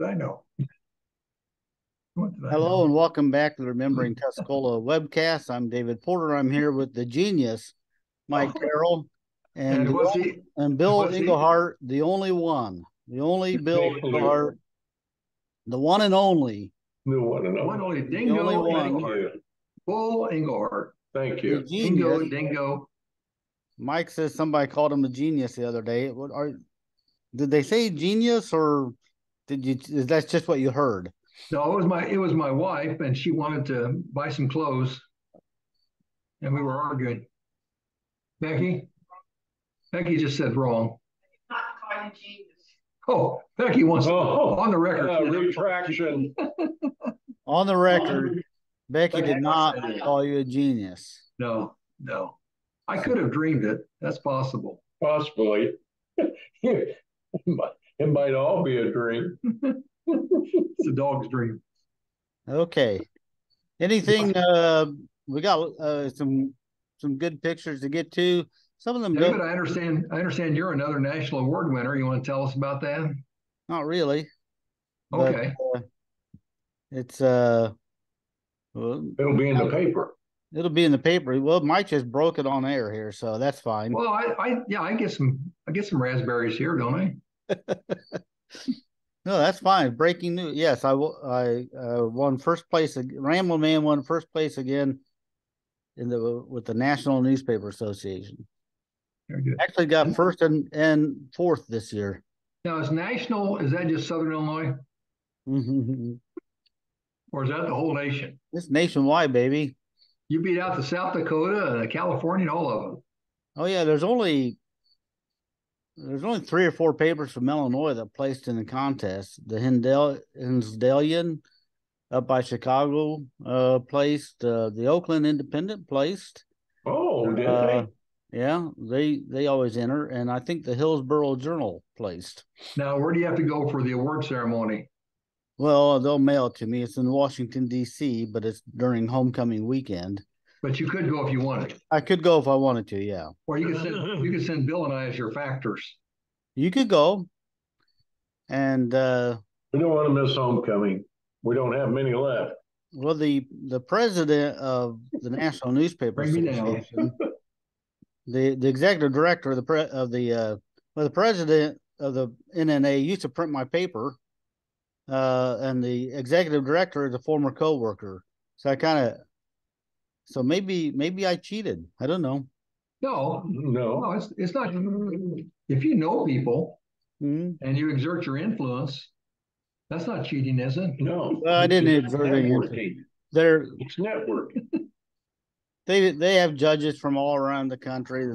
I know. What did I Hello know? and welcome back to the Remembering Tuscola webcast. I'm David Porter. I'm here with the genius, Mike Oh, Carroll, and and what's he? Bill What's he? Englehart, the only one, the only Bill Nuclear. Englehart, the one and only, No one and One only the only Dingo one, Thank Englehart. you. Bull Englehart. Thank the you. genius. Dingo. Mike says somebody called him a genius the other day. Did they say genius or did you? Is that just what you heard? No, it was my wife, and she wanted to buy some clothes, and we were arguing. Becky, Becky just said wrong. Not quite a genius. Oh, Becky wants on the record. Retraction. On the record, Becky did not call you a genius. No, no. I could have dreamed it. That's possible. Possibly. It might all be a dream. It's a dog's dream. Okay. Anything we got some good pictures to get to. Some of them David, don't I understand you're another national award winner. You want to tell us about that? not really, but Okay. it's well, It'll be in the paper. it'll be in the paper. Well, Mike just broke it on air here, so that's fine. Well, I get some raspberries here, don't I? No, that's fine. Breaking news. Yes, I won first place. Ramble Man won first place again in the with the National Newspaper Association. Very good. Actually got first and fourth this year. Now, is that just Southern Illinois, or is that the whole nation? It's nationwide, baby. You beat out the South Dakota, California, and all of them. Oh yeah, there's only three or four papers from Illinois that placed in the contest. The Hinsdalian up by Chicago placed. The Oakland Independent placed. Oh, did Uh, they? yeah, they always enter, and I think the Hillsborough Journal placed. Now, where do you have to go for the award ceremony? Well, they'll mail it to me. It's in Washington D.C., but it's during homecoming weekend. But you could go if you wanted, I could go if I wanted to. Yeah, or you could send Bill and I as your factors. you could go, and We don't want to miss homecoming. We don't have many left. well, the president of the National Newspaper Bring me down. Association, the executive director of the president of the NNA used to print my paper, and the executive director is a former coworker. So maybe I cheated. I don't know. No, No. no, it's not. If you know people Mhm. and you exert your influence, that's not cheating, is it? No. Well, I didn't It's exert any influence. networking. They're It's networking. they have judges from all around the country,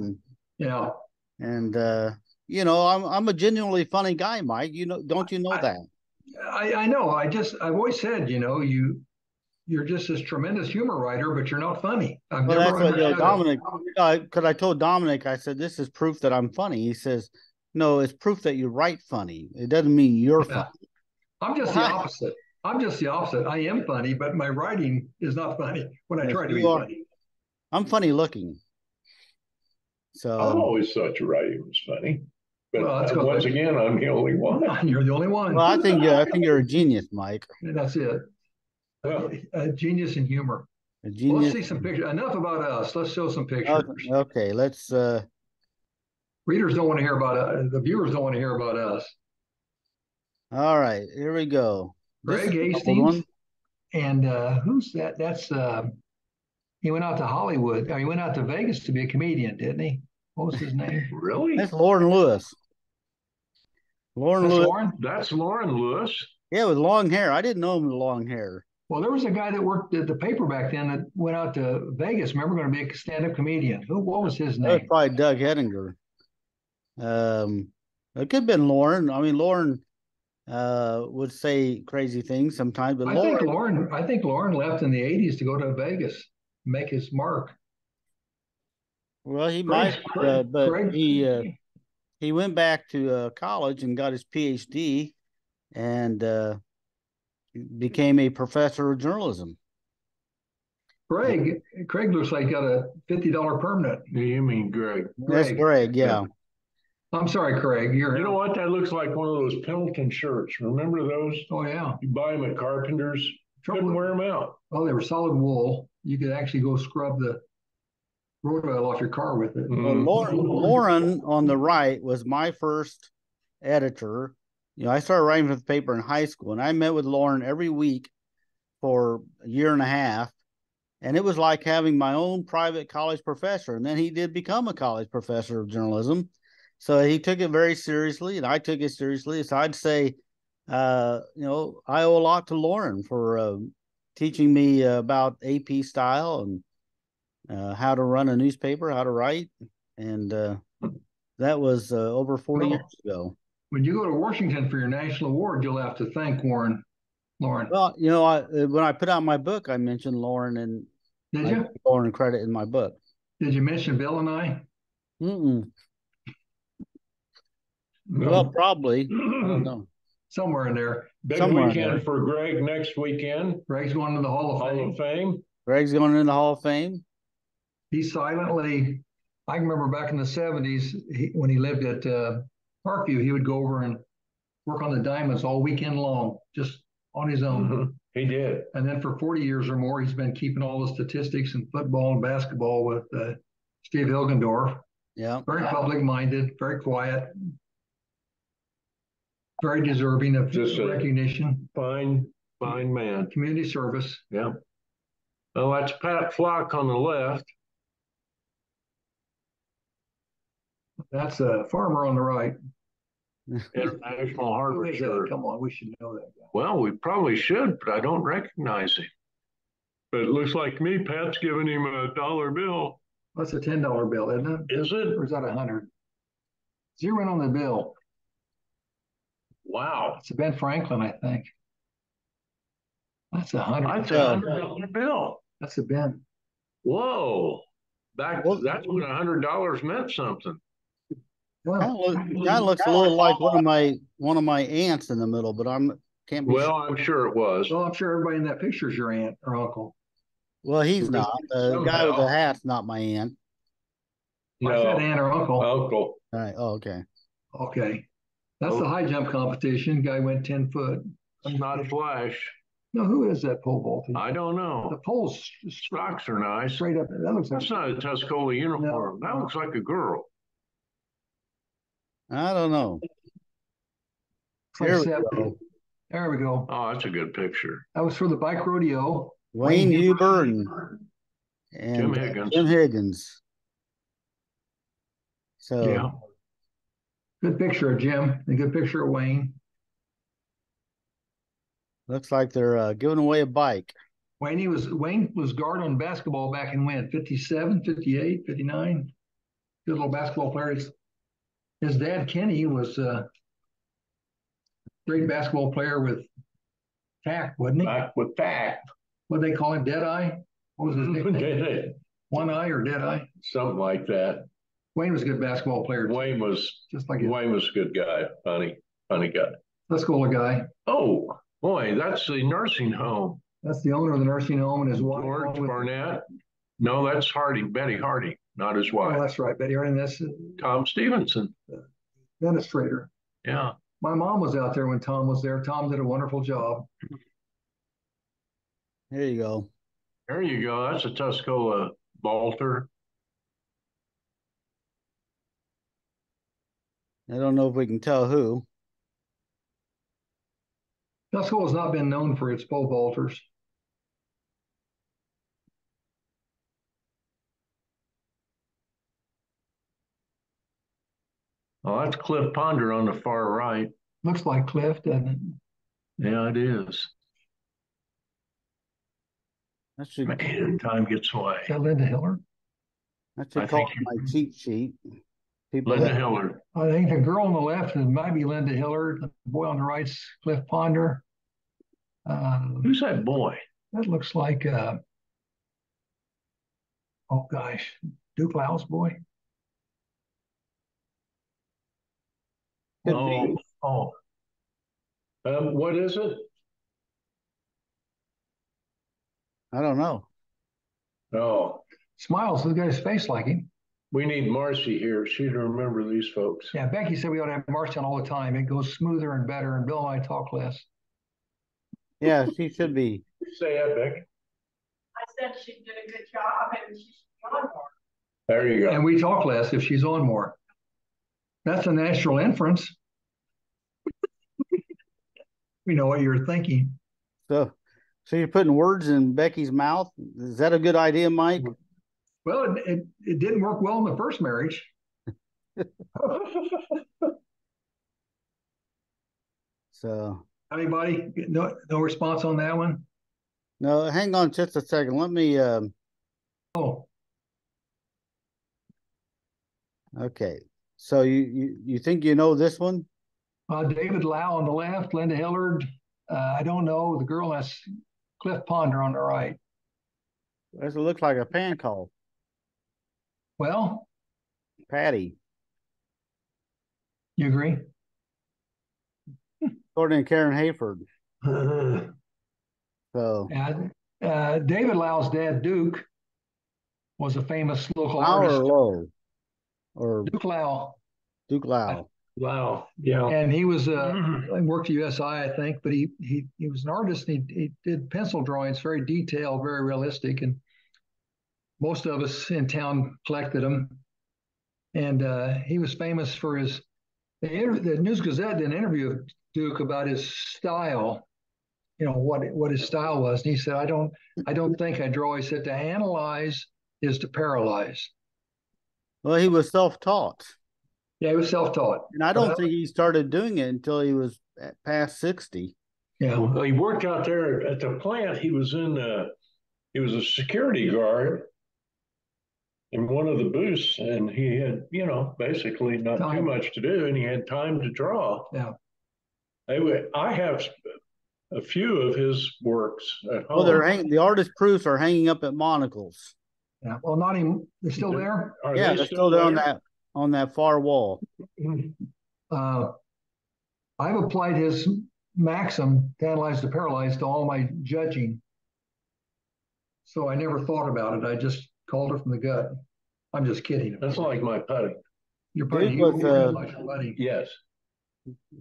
Yeah. and I'm a genuinely funny guy, Mike. Don't you know I, that? I know. I've always said, you're just this tremendous humor writer, but you're not funny. I've Well, never that's what understood it. Dominic. Because I told Dominic, I said this is proof that I'm funny. He says, "No, it's proof that you write funny. It doesn't mean you're Yeah. funny." I'm just the opposite. I'm just the opposite. I am funny, but my writing is not funny when I Yes, try to you be are. funny. I'm funny looking. I've So, always thought your writing was funny. But Well, that's because once again, I'm the only one. you're the only one. well, I think you're a genius, Mike. That's it. Well, A genius in humor. A Well, let's genius. see some pictures. Enough about us. Let's show some pictures. Okay, let's. Readers don't want to hear about the viewers don't want to hear about us. All right, here we go. This Greg is an old Hastings, one. and who's that? That's he went out to Hollywood. He went out to Vegas to be a comedian, didn't he? What was his name? really? That's Lauren Lewis. Lauren That's Lewis. Lauren. That's Lauren Lewis. Yeah, with long hair. I didn't know him with long hair. Well, there was a guy that worked at the paper back then that went out to Vegas. Remember, going to be a stand-up comedian. What was his That was name? probably Doug Hedinger. It could have been Lauren. I mean, Lauren would say crazy things sometimes, but I think Lauren left in the '80s to go to Vegas, make his mark. well, he Greg, might, but Greg, he went back to college and got his PhD and became a professor of journalism. Craig looks like he got a $50 permanent. You mean Greg? That's Greg, yeah. I'm sorry, Craig. You know what? That looks like one of those Pendleton shirts. Remember those? Oh yeah. You buy them at Carpenter's. Couldn't wear them out. Oh, they were solid wool. You could actually go scrub the road oil off your car with it. Well, Lauren on the right was my first editor. You know, I started writing for the paper in high school, and I met with Lauren every week for a year and a half. And it was like having my own private college professor. And then he did become a college professor of journalism. So he took it very seriously, and I took it seriously. So I'd say, you know, I owe a lot to Lauren for teaching me about AP style and how to run a newspaper, how to write. And that was over 40 years ago. When you go to Washington for your national award, you'll have to thank Lauren. Well, you know, when I put out my book, I mentioned Lauren, and did you? Lauren credit in my book. Did you mention Bill and I? Mm-mm. No. Well, probably. I don't know. Somewhere in there. Big weekend for Greg next weekend. Greg's going to the Hall of Fame. Greg's going into the Hall of Fame. He silently, I remember back in the 70s, when he lived at Parkview, he would go over and work on the diamonds all weekend long, just on his own. Mm-hmm. He did. And then for 40 years or more, he's been keeping all the statistics in football and basketball with Steve Hilgendorf. Yeah. Very public-minded, very quiet, very deserving of just recognition. Fine man. Community service. Yeah. Well, that's Pat Flock on the left. That's a farmer on the right. International Harbor shirt. Come on, we should know that guy. Well, we probably should, but I don't recognize him. But it looks like to me, Pat's giving him a dollar bill. That's a $10 bill, isn't it? Is it? Or is that 100? Zero on the bill. Wow. It's a Ben Franklin, I think. That's 100. That's a $100 bill. That's a Ben. Whoa. That's when $100 meant something. That looks a little like one of my aunts in the middle, but can't be. Well, I'm sure it was. Well, I'm sure everybody in that picture is your aunt or uncle. Well, he's not. The guy with the hat's not my aunt. No, I said aunt or uncle. Uncle. All right. Oh, okay. Okay. That's the high jump competition. Guy went 10 foot. That's not Flash. No, who is that pole vaulting? I don't know. The poles socks are nice. Straight up. That's not a Tuscola uniform. No. That looks like a girl. I don't know. There we go. Oh, that's a good picture. That was for the bike rodeo. Wayne Huber and Jim Higgins. Jim Higgins. So yeah. Good picture of Jim and good picture of Wayne. Looks like they're giving away a bike. Wayne was guard on basketball back in when? 57, 58, 59? Good little basketball player. His dad, Kenny, was a great basketball player with tact, wasn't he? With tact. What they call him? Dead eye? What was his nickname? One eye or dead eye? Something like that. Wayne was a good basketball player. Wayne was a good guy. Funny guy. Tuscola guy. Oh, boy, that's the nursing home. That's the owner of the nursing home and his wife. George Barnett. No, that's Betty Hardy, not his wife. Oh, that's right, Betty Hardy. That's Tom Stevenson, administrator. Yeah. My mom was out there when Tom was there. Tom did a wonderful job. There you go. There you go. That's a Tuscola vaulter. I don't know if we can tell who. Tuscola has not been known for its pole vaulters. Oh, that's Cliff Ponder on the far right. Looks like Cliff, doesn't it? Yeah, it is. Man, time gets away. Is that Linda Hillard? That's called my cheat sheet. Linda Hillard. I think the girl on the left might be Linda Hillard. The boy on the right's Cliff Ponder. Who's that boy? That looks like, oh gosh, Duke Lau's boy. Oh. What is it? I don't know. Oh. Smiles. This guy's face like him. We need Marcy here. She'd remember these folks. Yeah, Becky said we ought to have Marcy on all the time. It goes smoother and better, and Bill and I talk less. Yeah, she should be. Say that, Becky. I said she did a good job and she should be on more. There you go. And we talk less if she's on more. That's a natural inference. We know what you're thinking. So you're putting words in Becky's mouth. Is that a good idea, Mike? Well, it didn't work well in the first marriage. So Anybody? No response on that one? no, hang on just a second. Let me Oh, okay. So you think you know this one? David Lau on the left, Linda Hillard. I don't know. The girl that's Cliff Ponder on the right. Does it look like a pan call? Well, Patty. you agree? According to Karen Hayford. Uh-huh. So David Lau's dad, Duke, was a famous local Lau artist. or Low? Or Duke Lau. Duke Lau. Wow. Yeah. And he was he worked at USI, I think, but he was an artist. He did pencil drawings, very detailed, very realistic, and most of us in town collected them. And he was famous for his. The News Gazette did an interview of Duke about his style. You know what his style was, and he said, "I don't think I draw." He said, "To analyze is to paralyze." Well, he was self-taught. Yeah, he was self-taught, and I don't think he started doing it until he was past 60. Yeah, well, he worked out there at the plant. He was he was a security guard in one of the booths, and he had, basically not too much to do, and he had time to draw. Yeah. I have a few of his works at home. Well, the artist proofs are hanging up at Monocle's. Yeah. Well, not even. They're still there. Yeah, they're still there on that far wall. I've applied his maxim to analyze the paralyzed to all my judging. So I never thought about it. I just called it from the gut. I'm just kidding. That's like my putting. You're putting putting. Yes.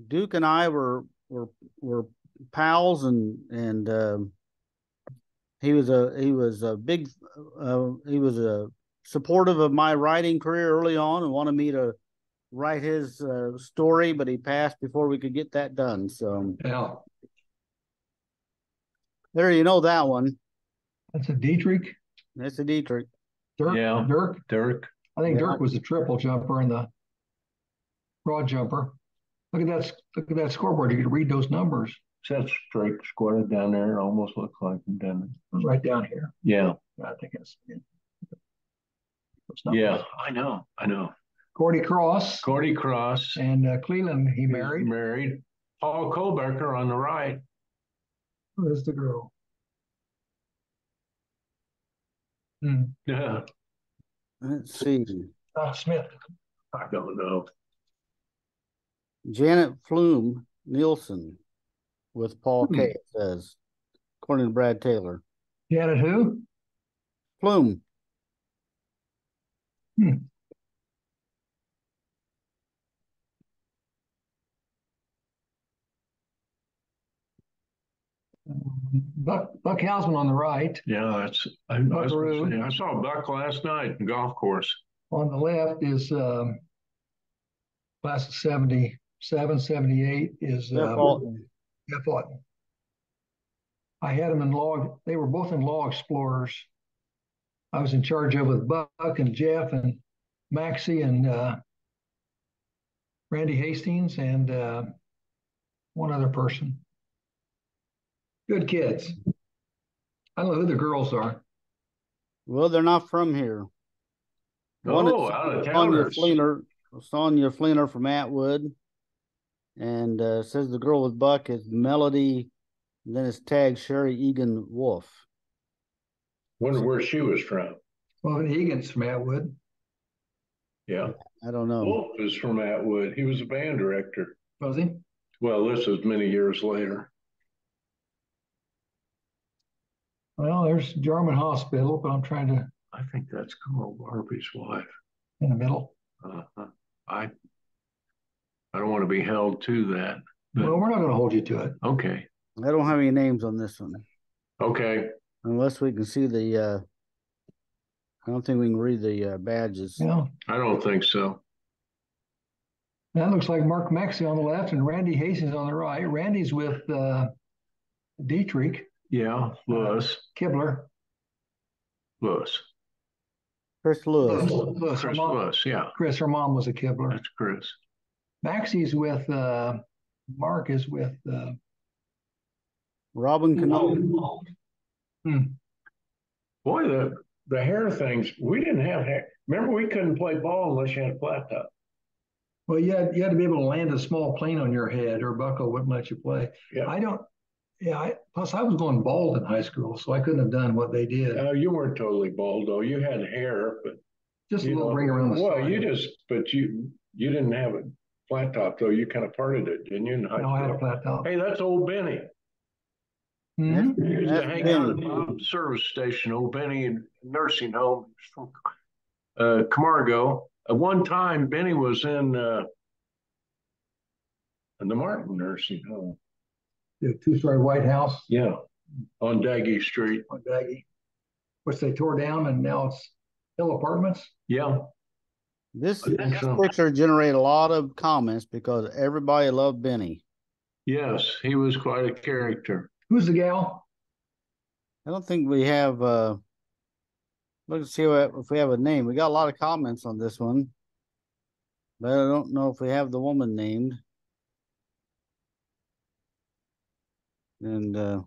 Duke and I were pals, and he was supportive of my writing career early on and wanted me to write his story, but he passed before we could get that done. So yeah, there, you know that one. That's a Dietrich. That's a Dietrich. Dirk. Yeah. Dirk. I think Dirk was the triple jumper and the broad jumper. Look at that scoreboard. You could read those numbers. That's straight squatted down there. It almost looks like them, doesn't it? Right down here. Yeah. I think it's. Yeah, I know. Gordy Cross. And Cleveland, he married. Paul Kobecker on the right. Who's the girl? Yeah. Let's see. Smith. I don't know. Janet Flume Nielsen with Paul K. It says, according to Brad Taylor. Janet who? Flume. Buck Hausman on the right. Yeah, I saw Buck last night in golf course. On the left is class of 77, 78 is Jeff Alton. I had them they were both in Law Explorers. I was in charge of with Buck and Jeff and Maxie and Randy Hastings and one other person. Good kids. I don't know who the girls are. Well, they're not from here. Out of towners. Sonia Fleener from Atwood. And says the girl with Buck is Melody. And then it's tagged Sherry Egan Wolf. Wonder where she was from. Well, Egan's from Atwood. Yeah. I don't know. Wolf is from Atwood. He was a band director. Was he? Well, this is many years later. Well, there's German Hospital, but I'm trying to. I think that's Carl Barbie's wife. in the middle. I don't want to be held to that. Well, we're not going to hold you to it. Okay. I don't have any names on this one. Okay. Unless we can see the, I don't think we can read the badges. Yeah. I don't think so. That looks like Mark Maxey on the left and Randy Hastings on the right. Randy's with Dietrich. Yeah, Lewis. Kibler. Lewis. Chris Lewis. Lewis. Chris Lewis, yeah. Chris, her mom was a Kibler. That's Chris. Maxey's with, Mark is with Robin Cannoli. Boy, the hair things, we didn't have hair. Remember, we couldn't play ball unless you had a flat top. Well, you had to be able to land a small plane on your head or Bucko wouldn't let you play. Yeah. Plus I was going bald in high school, so I couldn't have done what they did. You weren't totally bald, though. You had hair, but just a little ring around the side. But you didn't have a flat top, though. You kind of parted it, didn't you? In high school? I had a flat top. Hey, that's old Benny. Mm-hmm. He used to hang out at the service station, old Benny nursing home from Camargo. At one time, Benny was in the Martin nursing home. The two-story White House. Yeah, on Daggy Street. On Daggy, which they tore down, and now it's Hill Apartments. Yeah. This picture generated a lot of comments because everybody loved Benny. Yes, he was quite a character. Who's the gal? I don't think we have. Let's see if we have a name. We got a lot of comments on this one, but I don't know if we have the woman named. And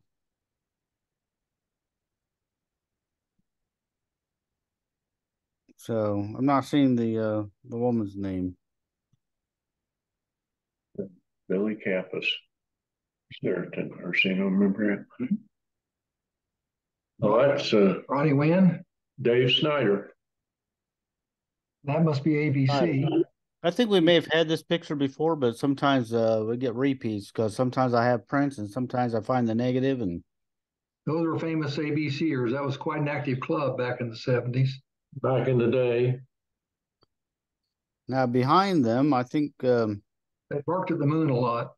so I'm not seeing the woman's name. Billy Kappas. He's there at the nursing home, remember him? Oh, that's Ronnie Wynn. Dave Snyder. That must be ABC. I think we may have had this picture before, but sometimes we get repeats because sometimes I have prints and sometimes I find the negative. And those were famous ABCers. That was quite an active club back in the 70s. Back in the day. Now behind them, I think they barked at the moon a lot.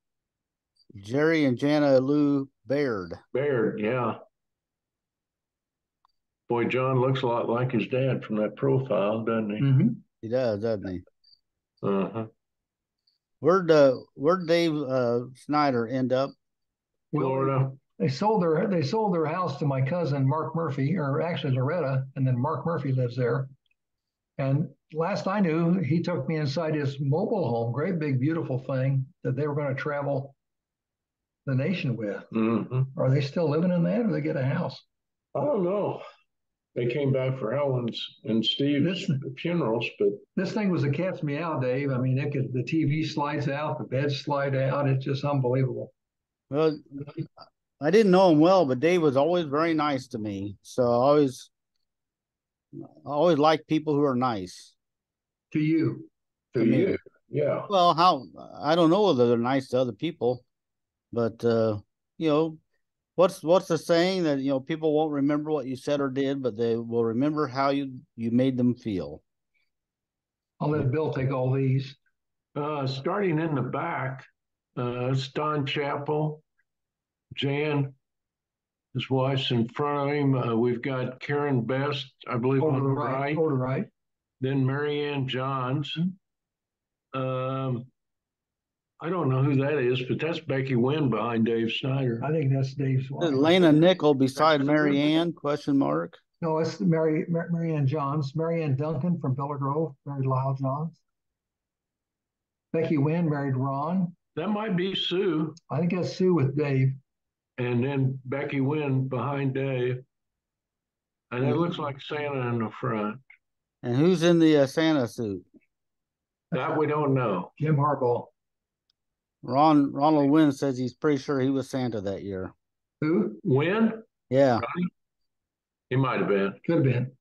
Jerry and Jana Lou Baird. Baird, yeah. Boy, John looks a lot like his dad from that profile, doesn't he? Mm-hmm. He does, doesn't he? Uh-huh. Where'd Dave Snyder end up? Florida. They sold their house to my cousin Mark Murphy, or actually Loretta, and then Mark Murphy lives there. And last I knew, he took me inside his mobile home, great big beautiful thing that they were going to travel the nation with. Mm-hmm. Are they still living in that, or they get a house? I don't know. They came back for Helen's and Steve's funerals, but this thing was a cat's meow, Dave. I mean, the TV slides out, the beds slide out. It's just unbelievable. Well, I didn't know him well, but Dave was always very nice to me. So I always like people who are nice. To you. To you, yeah. Well, I don't know whether they're nice to other people, but what's the saying that people won't remember what you said or did, but they will remember how you made them feel. I'll let Bill take all these. Starting in the back, it's Don Chappell, Jan, his wife's in front of him. We've got Karen Best, I believe, over on the right. Over the right. Then Marianne Johns. I don't know who that is, but that's Becky Wynn behind Dave Snyder. I think that's Dave's wife. Lena Nickel beside Marianne, question mark? No, it's Marianne Johns. Marianne Duncan from Bella Grove, married Lyle Johns. Becky Wynn married Ron. That might be Sue. I think that's Sue with Dave. And then Becky Wynn behind Dave. And it looks like Santa in the front. And who's in the Santa suit? That we don't know. Jim Harbaugh. Ronald Wynn says he's pretty sure he was Santa that year. Who? Wynn? Yeah. Ronnie? He might have been. Could have been.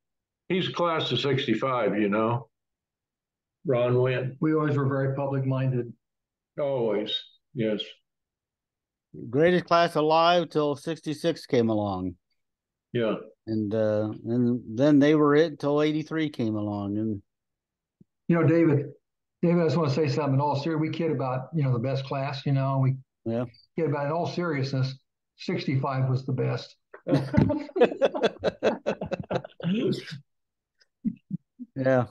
He's class of 65, Ron Wynn. We always were very public-minded. Always, yes. Greatest class alive till 66 came along. Yeah. And then they were it till 83 came along. And David, I just want to say something in all serious. We kid about, the best class, we Yeah. kid about in all seriousness, 65 was the best. Yeah.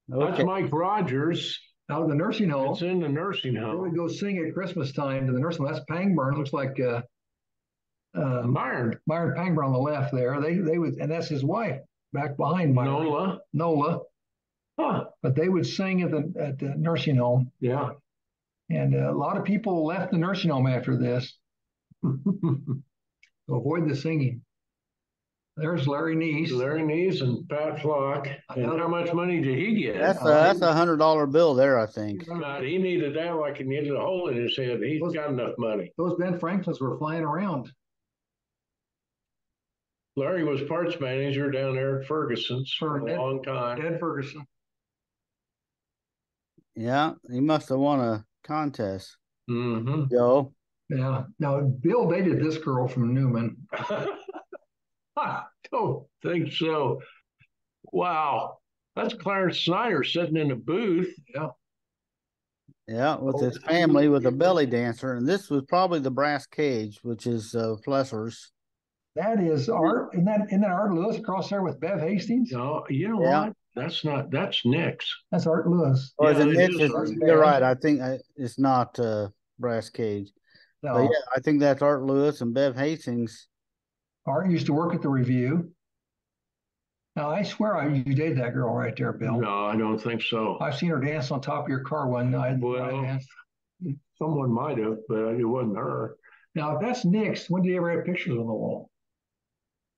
That's Okay. Mike Rogers. Out of the nursing home. It's in the nursing They would home. go sing at Christmas time to the nursing home. That's Pangburn. Looks like Myron. Myron Pangburn on the left there. They would, and that's his wife back behind Myron. Nola. Huh. But they would sing at the nursing home. Yeah. And a lot of people left the nursing home after this to avoid the singing. There's Larry Neese. Larry Neese and Pat Flock. And how much money did he get? That's a $100 bill there, I think. God, he needed that like he needed a hole in his head. He's got enough money. Those Ben Franklins were flying around. Larry was parts manager down there at Ferguson's for a long time. Ed Ferguson. Yeah, he must have won a contest. Mm-hmm. Joe. Yeah. Now, Bill dated this girl from Newman. I don't think so. Wow. That's Clarence Snyder sitting in a booth. Yeah. Yeah, with his family with a belly dancer. And this was probably the Brass Cage, which is Flesser's. That is Art. Isn't that Art Lewis across there with Bev Hastings? No, you know what? That's Nick's. That's Art Lewis. Or is it it Nick's? is. You're right. I think it's not Brass Cage. No. But yeah, I think that's Art Lewis and Bev Hastings. Art used to work at the Review. Now, I swear you dated that girl right there, Bill. No, I don't think so. I've seen her dance on top of your car one night. Well, someone might have, but it wasn't her. Now, if that's Nick's, when did he ever have pictures on the wall?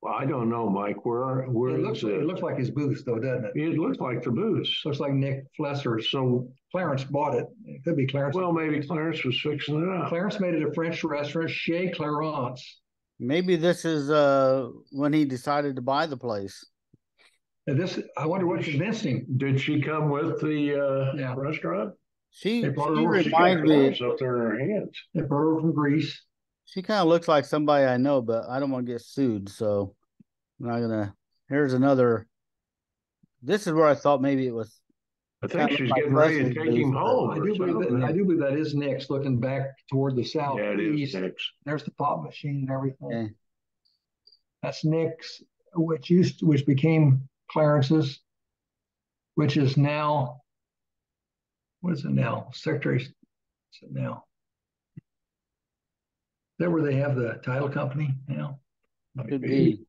Well, I don't know, Mike. Where It looks like his booth, though, doesn't it? It looks like the booth. Looks like Nick Flesser. So Clarence bought it. It could be Clarence. Well, maybe Clarence was fixing it up. Clarence made it a French restaurant, Chez Clarence. Maybe this is when he decided to buy the place. And I wonder what convinced him. Did she come with the restaurant? She reminds me up there in her hands. They brought her over from Greece. She kind of looks like somebody I know, but I don't want to get sued, so I'm not gonna. Here's another. This is where I thought maybe it was. I think she's getting ready to take him home. I do believe that is Nick's, looking back toward the south. Yeah, it is Nick's. There's the pop machine and everything. Okay. That's Nick's, which became Clarence's, which is now. What is it now? Secretary. What's it now? Is that where they have the title company now? Could be.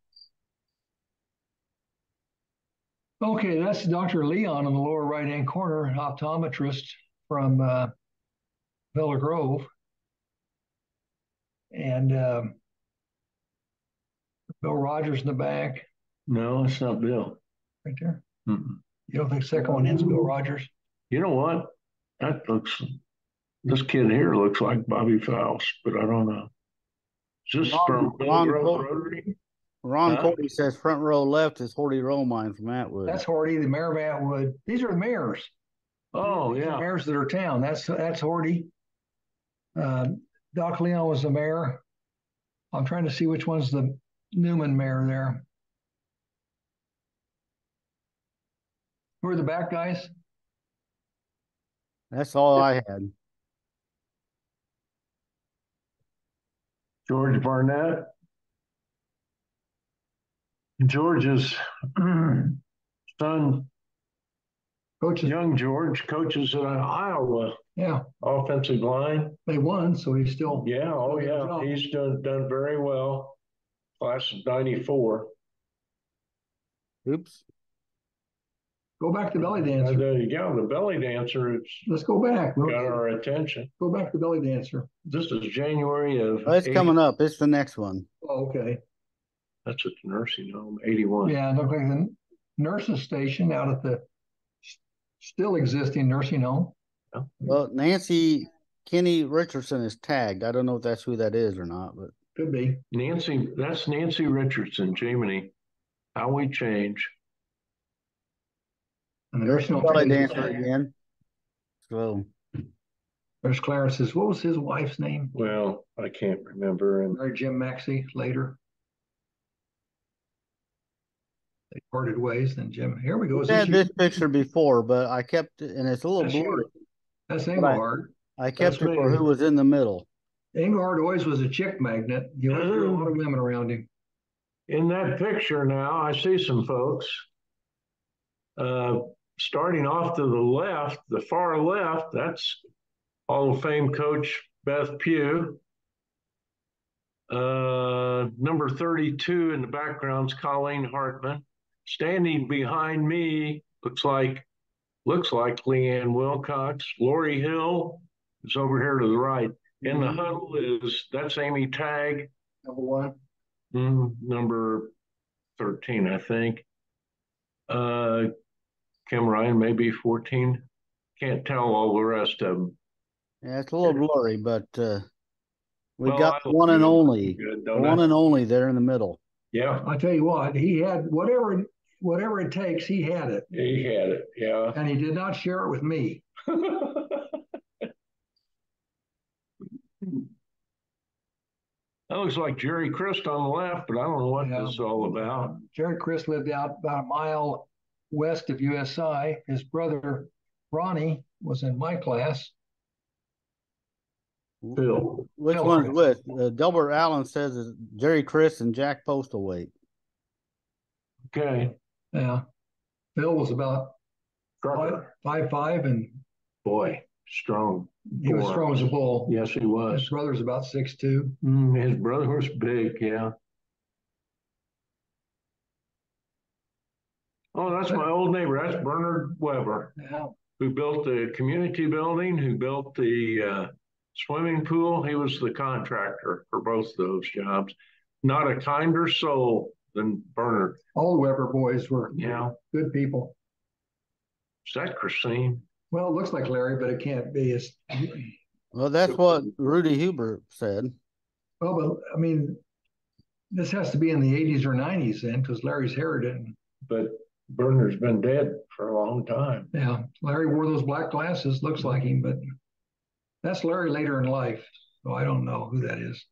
Okay, that's Dr. Leon in the lower right-hand corner, an optometrist from Villa Grove. And Bill Rogers in the back. No, it's not Bill. Right there. Mm-mm. You don't think second one is Bill Rogers? You know what? This kid here looks like Bobby Faust, but I don't know. Is this from Rotary? Ron Cordy says front row left is Horty Romine from Atwood. That's Horty, the mayor of Atwood. These are the mayors. Oh, yeah. The mayors of their town. That's Horty. Doc Leon was the mayor. I'm trying to see which one's the Newman mayor there. Who are the back guys? That's all I had. George Barnett. George's son, young George, coaches in Iowa. Yeah. Offensive line. They won, so he's still. Yeah, oh yeah. He's done very well. Class of 94. Oops. Go back to belly dancer. There you go. The belly dancer. Let's go back. Got our attention. Go back to belly dancer. This is January of. Oh, it's coming up. It's the next one. Oh, okay. That's at the nursing home, 81. Yeah, it looks like the nurses station out at the still existing nursing home. Yeah. Well, Nancy Kenny Richardson is tagged. I don't know if that's who that is or not, but could be. That's Nancy Richardson, Jiminy. How we change. And the nursing home belly dancer again. So there's Clarence's. What was his wife's name? Well, I can't remember. And Jim Maxey later. They parted ways. Then Jim, here we go. I had this picture before, but I kept it, and it's a little That's blurry. you. That's Engelhard. I kept That's it for me. who was in the middle. Engelhard always was a chick magnet. He always drew a lot of women around him. In that picture now, I see some folks. Starting off to the left, the far left, that's Hall of Fame coach Beth Pugh. Number 32 in the background's Colleen Hartman. Standing behind me looks like Leanne Wilcox. Lori Hill is over here to the right. In the huddle that's Amy Tagg. Number one. Number 13, I think. Kim Ryan, maybe 14. Can't tell all the rest of them. Yeah, it's a little blurry, but we Well, got I one and look only, good, the don't one I? and only there in the middle. Yeah, I tell you what, he had whatever it takes, he had it. he had it. Yeah. And he did not share it with me. That looks like Jerry Christ on the left, but I don't know what this is all about. Jerry Chris lived out about a mile west of USI. His brother Ronnie was in my class. Phil. Which Phil one's Chris. with? Delbert Allen says it's Jerry Chris and Jack Postlethwaite. Okay. Yeah. Phil was about Trucker. 5'5" and Boy, strong. he was strong as a bull. Yes, he was. His brother's about 6'2". His brother was big, yeah. Oh, that's my old neighbor. That's Bernard Weber, Yeah. who built the community building, who built the swimming pool. He was the contractor for both those jobs. Not a kinder soul than Bernard. All the Weber boys were Yeah. good people. Is that Christine? Well, it looks like Larry, but it can't be. Well, that's what Rudy Huber said. Well, but I mean, this has to be in the 80s or 90s then, because Larry's hair didn't. But Bernard's been dead for a long time. Yeah, Larry wore those black glasses. Looks like him, but that's Larry later in life, so I don't know who that is.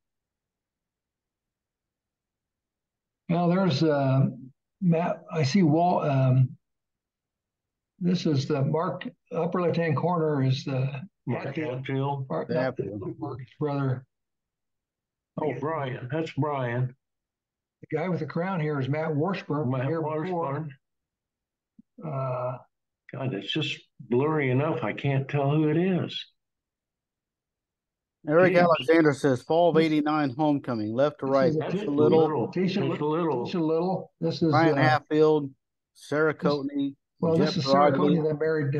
Now there's Matt. I see Wall. This is the Mark. Upper left-hand corner is the Mark Hatfield. Mark's brother. Oh, Brian. That's Brian. The guy with the crown here is Matt Washburn. Matt Washburn. God, it's just blurry enough. I can't tell who it is. Eric Alexander says fall of '89 homecoming, left to right. Tisha Little. This is Brian Hatfield, Sarah Coatney. Well, this is Sarah Coatney that married.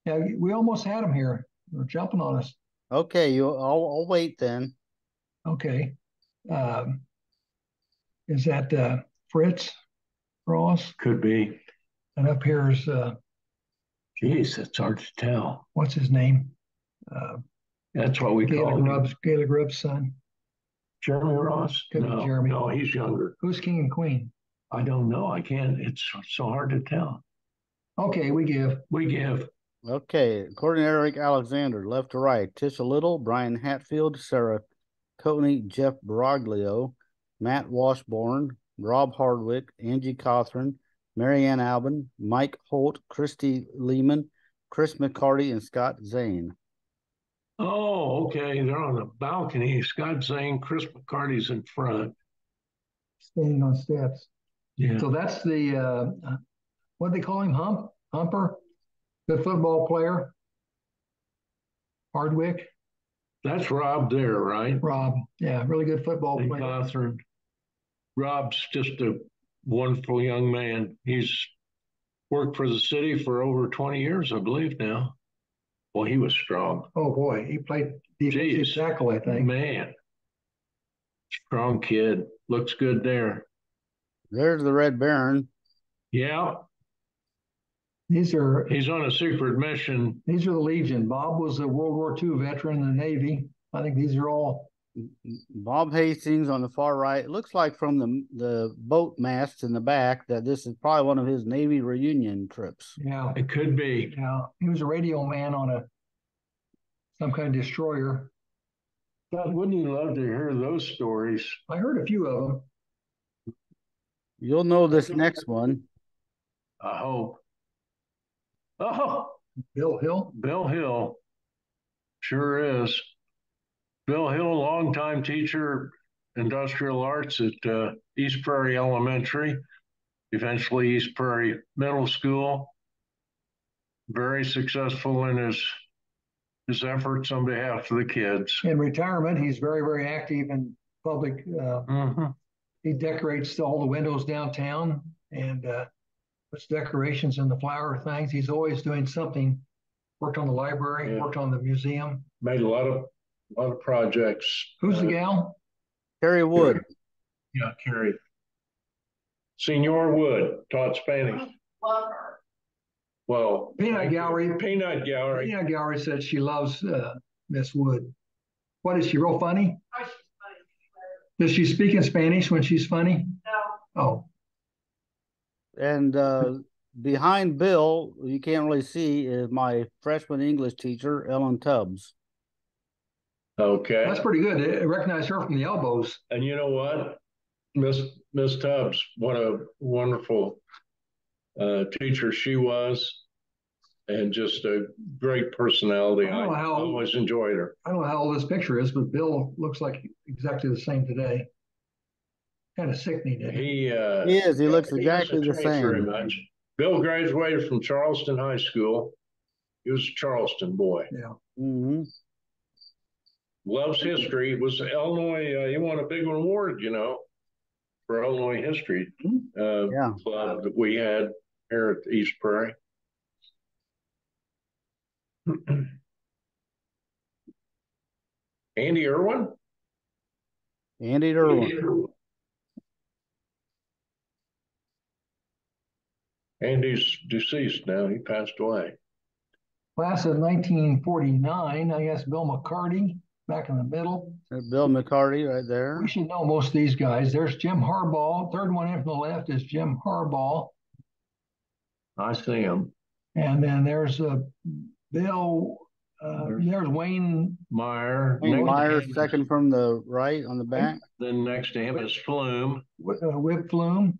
Yeah, we almost had him here. They're jumping on us. Okay, I'll wait then. Okay. Is that Fritz Ross? Could be. And up here is Jeez, it's hard to tell. What's his name? That's what we call him. Gayla Grubb's son. Jeremy Ross? Could be Jeremy. No, he's younger. Who's king and queen? I don't know. I can't. It's so hard to tell. Okay, we give. Okay, according to Eric Alexander, left to right, Tisha Little, Brian Hatfield, Sarah Coatney, Jeff Broglio, Matt Washburn, Rob Hardwick, Angie Cothran, Marianne Albin, Mike Holt, Christy Lehman, Chris McCarty, and Scott Zane. Oh, okay. They're on the balcony. Scott Zane, Chris McCarty's in front. Standing on steps. Yeah. So that's the, what do they call him? Humper? Good football player? Hardwick? That's Rob there, right? Rob. Yeah, really good football player. Catherine. Rob's just a wonderful young man. He's worked for the city for over 20 years, I believe now. Well, he was strong. Oh, boy. He played defensive tackle, I think. Man. Strong kid. Looks good there. There's the Red Baron. Yeah. He's on a secret mission. These are the Legion. Bob was a World War II veteran in the Navy. I think these are all. Bob Hastings on the far right. It looks like from the boat masts in the back that this is probably one of his Navy reunion trips. Yeah. It could be. Yeah. He was a radio man on some kind of destroyer. God, wouldn't you love to hear those stories? I heard a few of them. You'll know this next one. I hope. Oh, Bill Hill. Bill Hill. Sure is. Bill Hill, longtime teacher, industrial arts at East Prairie Elementary, eventually East Prairie Middle School. Very successful in his efforts on behalf of the kids. In retirement, he's very, very active in public. He decorates all the windows downtown and puts decorations in the flower things. He's always doing something. Worked on the library, worked on the museum. Made a lot of projects. Who's the gal? Carrie Wood. Yeah, Carrie. Senor Wood taught Spanish. Love her. Well, Peanut Gallery. Peanut Gallery. Peanut Gallery said she loves Miss Wood. What, is she real funny? Oh, she's funny. Does she speak in Spanish when she's funny? No. Oh, And behind Bill, you can't really see, is my freshman English teacher, Ellen Tubbs. Okay. that's pretty good. I recognize her from the elbows. And you know what? Miss Tubbs, what a wonderful teacher she was, and just a great personality. I always enjoyed her. I don't know how old this picture is, but Bill looks like exactly the same today. Kind of sickening, isn't He is. He looks exactly the same. Very much. Bill graduated from Charleston High School. He was a Charleston boy. Yeah. Mm-hmm. Loves history. It was Illinois. He won a big award, for Illinois history club that we had here at East Prairie. Andy Irwin. Andy Irwin. Andy's deceased now. He passed away. Class of 1949, I guess Bill McCarty back in the middle. Bill McCarty right there. We should know most of these guys. There's Jim Harbaugh. Third one in from the left is Jim Harbaugh. I see him. And then there's Bill. There's Wayne Meyer. Wayne Meyer, second from the right on the back. Then next to him is Flume. Whip Flume.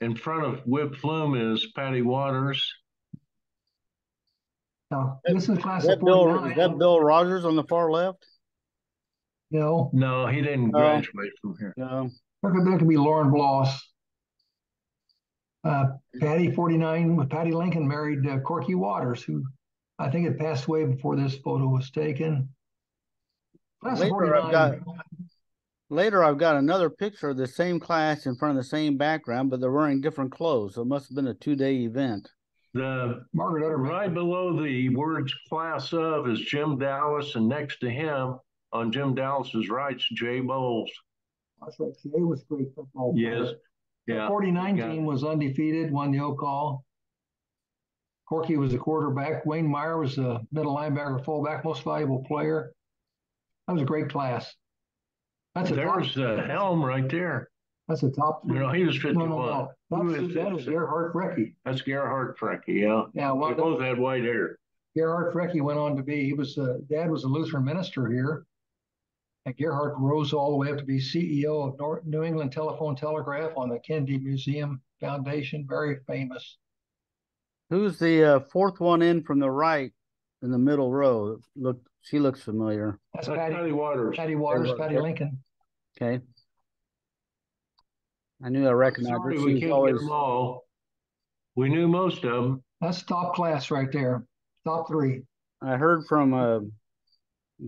In front of Whip Flume is Patty Waters. Now, this is class of 49. Is that Bill Rogers on the far left? No. No, he didn't graduate from here. No. That could be Lauren Bloss. Patty 49 with Patty Lincoln married Corky Waters, who I think had passed away before this photo was taken. Class of 49. Later, I've got another picture of the same class in front of the same background, but they're wearing different clothes. So it must have been a 2-day event. Margaret Utterman. Right below the words class of is Jim Dallas, and next to him on Jim Dallas's right is Jay Bowles. That's right. Jay was a great football player. Yes. Yeah. The 49 team was undefeated, won the Oak-All. Corky was the quarterback. Wayne Meyer was the middle linebacker, fullback, most valuable player. That was a great class. There's the helm right there. That's the top. He was 51. No. That is Gerhard Frecke. That's Gerhard Frecke, yeah. Yeah, well, they both had white hair. Gerhard Frecke went on to be, Dad was a Lutheran minister here. And Gerhard rose all the way up to be CEO of New England Telephone Telegraph on the Kennedy Museum Foundation. Very famous. Who's the fourth one in from the right in the middle row? She looks familiar. That's Patty Waters. Patty Waters, Patty Lincoln. Okay. I knew I recognized her. We can't get them all. We knew most of them. That's top class right there. Top 3. I heard from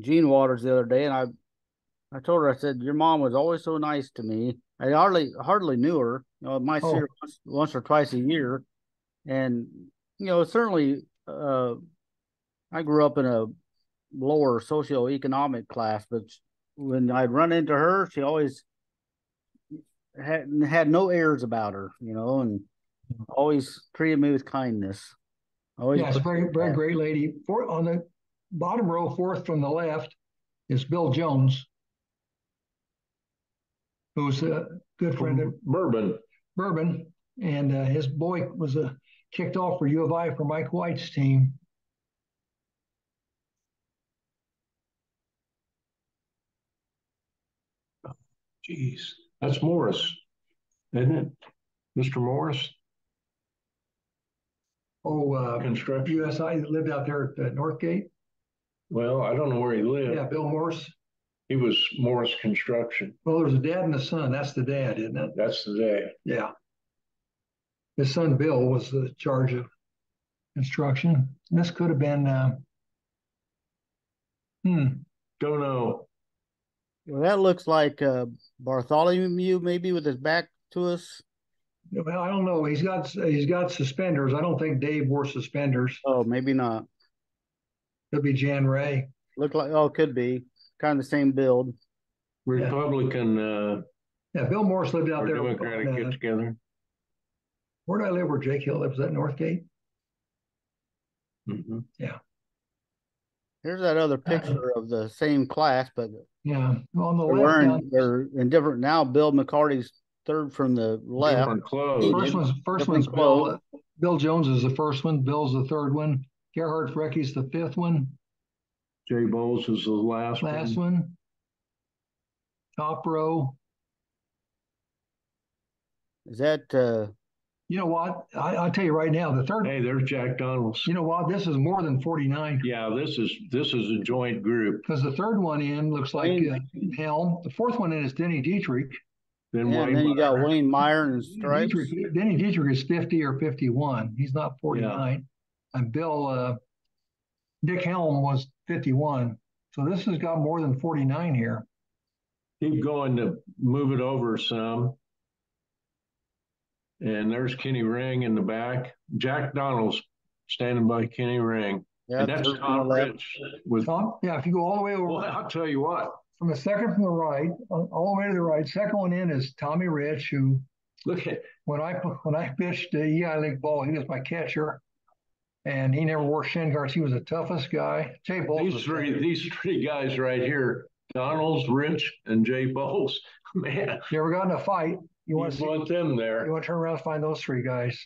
Gene Waters the other day, and I told her, I said, your mom was always so nice to me. I hardly knew her. I might see her once or twice a year. And, certainly I grew up in a lower socioeconomic class, but when I'd run into her, she always had no airs about her, and always treated me with kindness. Yes, very, very great lady. On the bottom row, fourth from the left, is Bill Jones, who's a good friend of Bourbon, and his boy was kicked off for U of I for Mike White's team. Jeez, that's Morris, isn't it? Mr. Morris, construction. USI lived out there at Northgate. Well, I don't know where he lived. Yeah, Bill Morse. He was Morris Construction. Well, there's a dad and a son. That's the dad, isn't it? That's the dad. Yeah. His son Bill was the charge of construction. And this could have been. Don't know. Well, that looks like Bartholomew, maybe with his back to us. Well, I don't know. He's got suspenders. I don't think Dave wore suspenders. Oh, maybe not. Could be Jan Ray. Look like could be kind of the same build. Republican. Yeah, Bill Morris lived out there. Democratic get together. Where did I live? Where Jake Hill lives? Was that Northgate? Mm-hmm. Yeah. Here's that other picture of the same class, but yeah, on the left, they're in different now. Bill McCarty's third from the left. Different clothes. First one's Bill. Bill Jones is the first one. Bill's the third one. Gerhard Frecky's the fifth one. Jay Bowles is the last one. Top row. Is that you know what? I'll tell you right now, the third. Hey, there's Jack Donalds. You know what? This is more than 49. Yeah, this is a joint group. Because the third one in looks like Helm. The fourth one in is Denny Dietrich. And then you got Wayne Meyer and Stripes. Denny Dietrich is 50 or 51. He's not 49. Yeah. And Dick Helm was 51. So this has got more than 49 here. Keep going to move it over some. And there's Kenny Ring in the back. Jack Donalds standing by Kenny Ring. Yeah, and that's Tom Rich. With Tom, yeah, if you go all the way over. Well, I'll tell you what. From the second from the right, all the way to the right, second one in is Tommy Rich, who look at when I pitched the EI League ball, he was my catcher. And he never wore shin guards. He was the toughest guy. Jay Bowles. These three guys right here, Donalds, Rich, and Jay Bowles. Man. You ever got in a fight? You want them there. You want to turn around and find those three guys.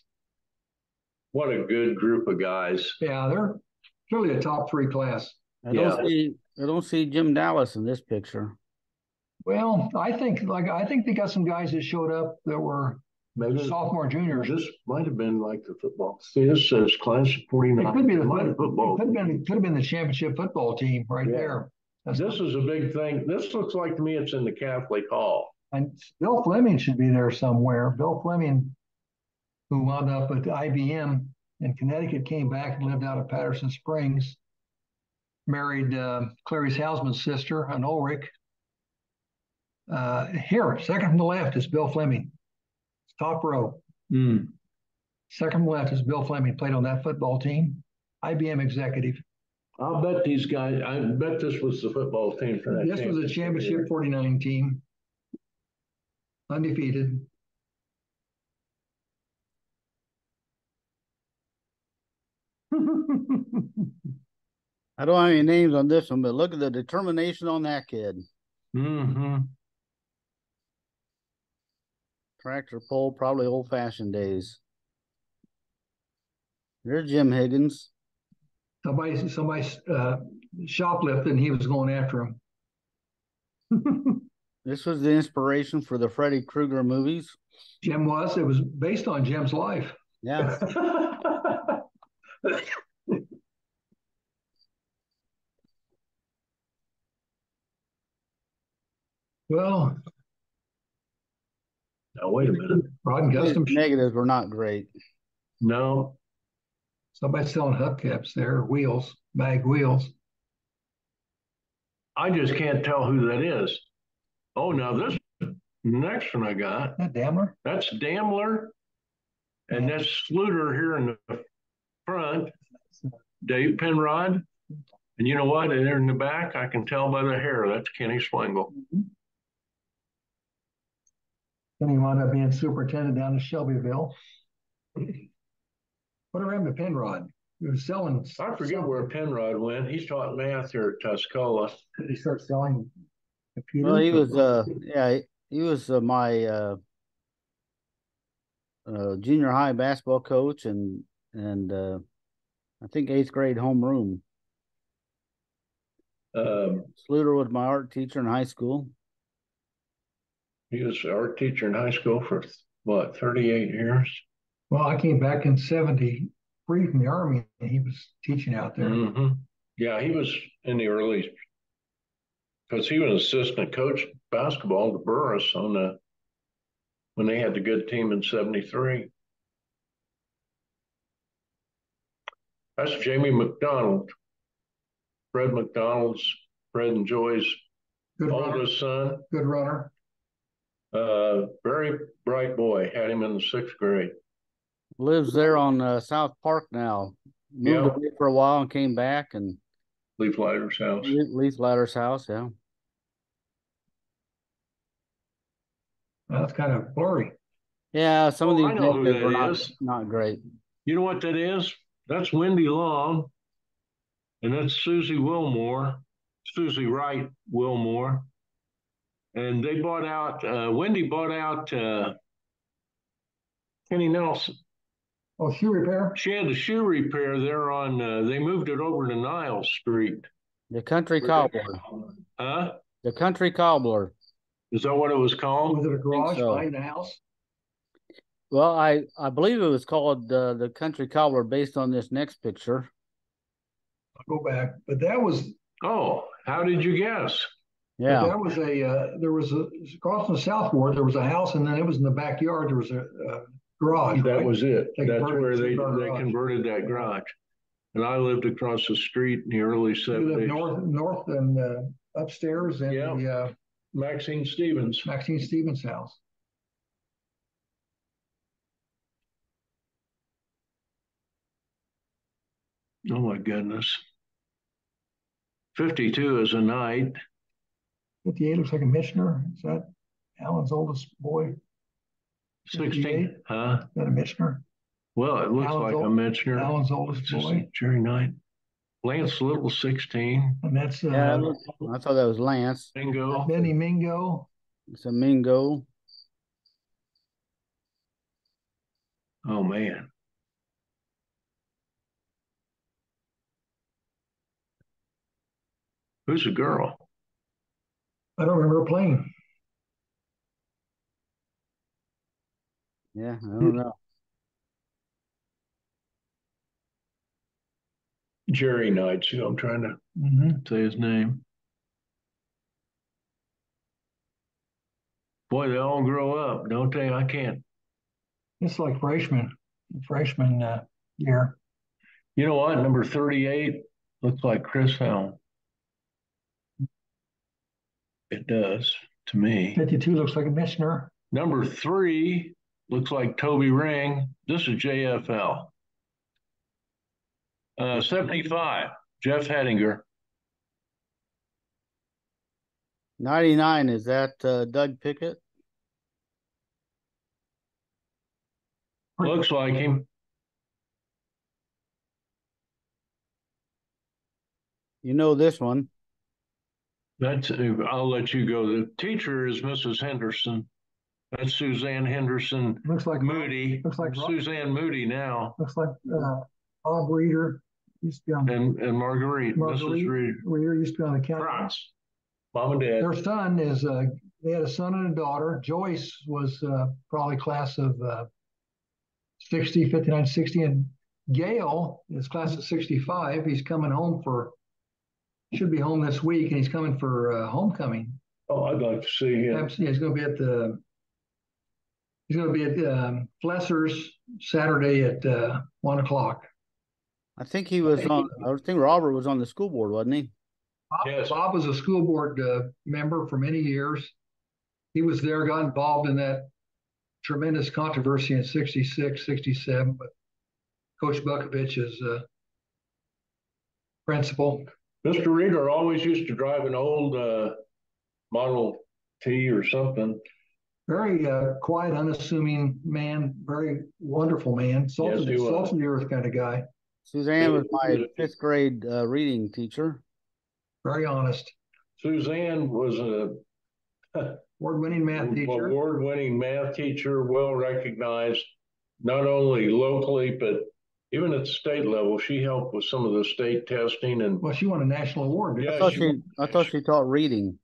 What a good group of guys. Yeah, they're really a top three class. I don't see Jim Dallas in this picture. Well, I think they got some guys that showed up that were maybe sophomore, juniors. This might have been like the football. See, this says class of 49. It could be the football. It could have been the championship football team right there. This is a big thing. This looks like to me it's in the Catholic Hall. And Bill Fleming should be there somewhere. Bill Fleming, who wound up at IBM in Connecticut, came back and lived out of Patterson Springs. Married Clarice Hausman's sister, an Ulrich. Here, second from the left is Bill Fleming. Top row. Second from the left is Bill Fleming, played on that football team. IBM executive. I'll bet these guys, I bet this was the football team for that. This was a championship 49 team. Undefeated. I don't have any names on this one, but look at the determination on that kid. Mm-hmm. Tractor pull, probably old-fashioned days. There's Jim Higgins. Somebody shoplifted and he was going after him. This was the inspiration for the Freddy Krueger movies. Jim was. It was based on Jim's life. Yeah. Well, now wait a minute. Rod and Custom negatives were not great. No. Somebody's selling hubcaps there, wheels, mag wheels. I just can't tell who that is. Oh, now this next one I got. That Daimler? That's Daimler. And that's Sluter here in the front. Dave Penrod. And you know what? There in the back, I can tell by the hair. That's Kenny Swingle. Then he wound up being superintendent down in Shelbyville. Whatever happened to Penrod? He was selling. I forget where Penrod went. He taught math here at Tuscola. Did he start selling computers? Well, he was my junior high basketball coach and I think 8th grade homeroom. Sluter was my art teacher in high school. He was our art teacher in high school for what, 38 years? Well, I came back in 73 from the Army, and he was teaching out there. Mm-hmm. Yeah, he was in the early, because he was assistant coach basketball to Burris when they had the good team in 73. That's Jamie McDonald, Fred and Joy's Good oldest son. Good runner. Very bright boy. Had him in the 6th grade. Lives there on South Park now. Moved away for a while and came back, and Leaf Lighter's house. Leaf Ladder's house, yeah. Well, that's kind of blurry. Yeah, some of these I know who pictures that are is. not great. You know what that is? That's Wendy Long, and that's Susie Wright Wilmore. And they bought out, Wendy bought out Kenny Nelson. Oh, shoe repair? She had the shoe repair there they moved it over to Niles Street. The Country Cobbler. Huh? The Country Cobbler. Is that what it was called? Was it a garage so. behind the house? Well, I believe it was called the Country Cobbler based on this next picture. I'll go back. But that was... Oh, how did you guess? Yeah. That was there was across from the southboard, there was a house, and then it was in the backyard, there was a garage. That right? was it. That's where they converted that garage. And I lived across the street in the early 70s. You lived north and upstairs in the Maxine Stevens house. Oh my goodness. 52 is a night. 58 looks like a Michener. Is that Alan's oldest boy? 16, huh? Is that a Michener? Well, it looks like a Michener. Alan's oldest boy. Jerry Knight. Lance Little, 16. And that's I thought that was Lance. Mingo. Benny Mingo. It's a Mingo. Oh man. Who's the girl? I don't remember playing. Yeah, I don't know. Jerry Knight's who I'm trying to say his name. Boy, they all grow up, don't they? I can't. It's like freshman year. You know what? Number 38 looks like Chris Helm. It does to me. 52 looks like a Michener. Number 3 looks like Toby Ring. This is JFL. 75, Jeff Hettinger. 99, is that Doug Pickett? Looks like him. You know this one. I'll let you go. The teacher is Mrs. Henderson. That's Suzanne Henderson. Looks like Moody. Looks like Suzanne Moody now. Looks like Bob Reeder used to be on and Marguerite. Mrs. Reeder used to be on the county. France. Mom and Dad. Their son is they had a son and a daughter. Joyce was probably class of 60, 59, 60, and Gail is class of 65. He's coming home should be home this week, and he's coming for homecoming. Oh, I'd like to see him. Absolutely. He's going to be at Flesser's Saturday at 1 o'clock. I think he was on. I think Robert was on the school board, wasn't he? Yes. Bob was a school board member for many years. He was there, got involved in that tremendous controversy in 66, 67, but Coach Bukovich is principal. Mr. Reeder always used to drive an old Model T or something. Very quiet, unassuming man, very wonderful man, salt of the earth kind of guy. Suzanne was my 5th grade reading teacher. Very honest. Suzanne was award-winning math teacher. Award-winning math teacher, well recognized, not only locally, but even at the state level. She helped with some of the state testing. And well, she won a national award. Yeah, I thought she taught reading.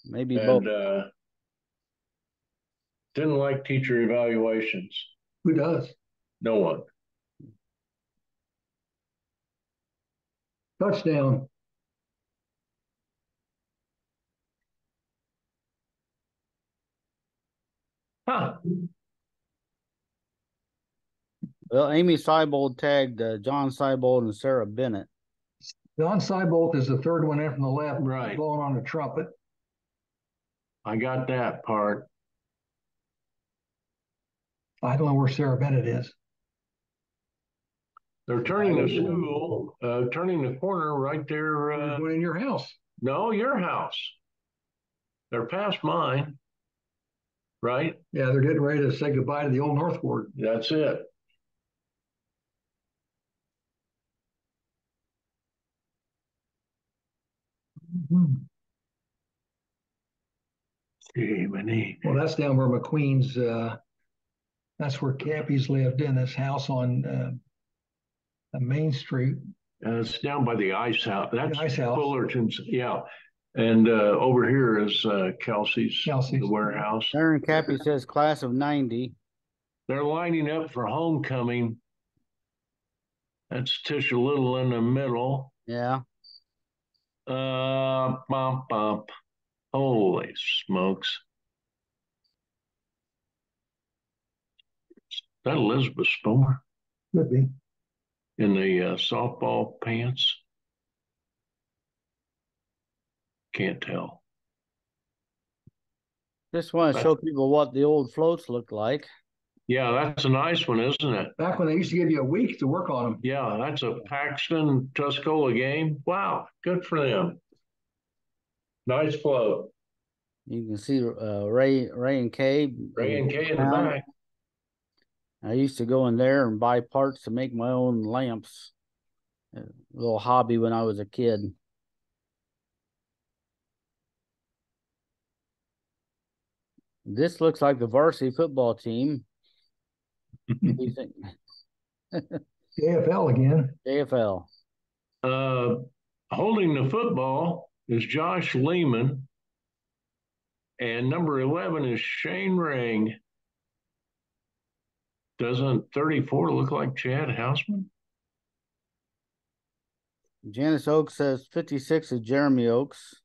Maybe both. Didn't like teacher evaluations. Who does? No one. Touchdown. Huh. Well, Amy Seibold tagged John Seibold and Sarah Bennett. Don Seibold is the third one in from the left, Right. blowing on the trumpet. I got that part. I don't know where Sarah Bennett is. They're turning the school, turning the corner right there. They're going in your house. No, your house. They're past mine, right? Yeah, they're getting ready to say goodbye to the old North Ward. That's it. Well, that's down where McQueen's, that's where Cappy's lived in this house on Main Street. It's down by the ice house. That's ice house. Fullerton's, yeah. And over here is Kelsey's, Kelsey's, the warehouse. Aaron Cappy says class of 90. They're lining up for homecoming. That's Tisha Little in the middle. Yeah. Bump, bump. Holy smokes. Is that Elizabeth Spomer? Could be. In the softball pants? Can't tell. Just want to show people what the old floats look like. Yeah, that's a nice one, isn't it? Back when they used to give you a week to work on them. Yeah, that's a Paxton Tuscola game. Wow, good for them. Nice float. You can see Ray and Kay. Ray and Kay in the back. I used to go in there and buy parts to make my own lamps. A little hobby when I was a kid. This looks like the varsity football team. What do you think? AFL again. AFL. Holding the football is Josh Lehman. And number 11 is Shane Ring. Doesn't 34 look like Chad Houseman? Janice Oaks says 56 is Jeremy Oaks.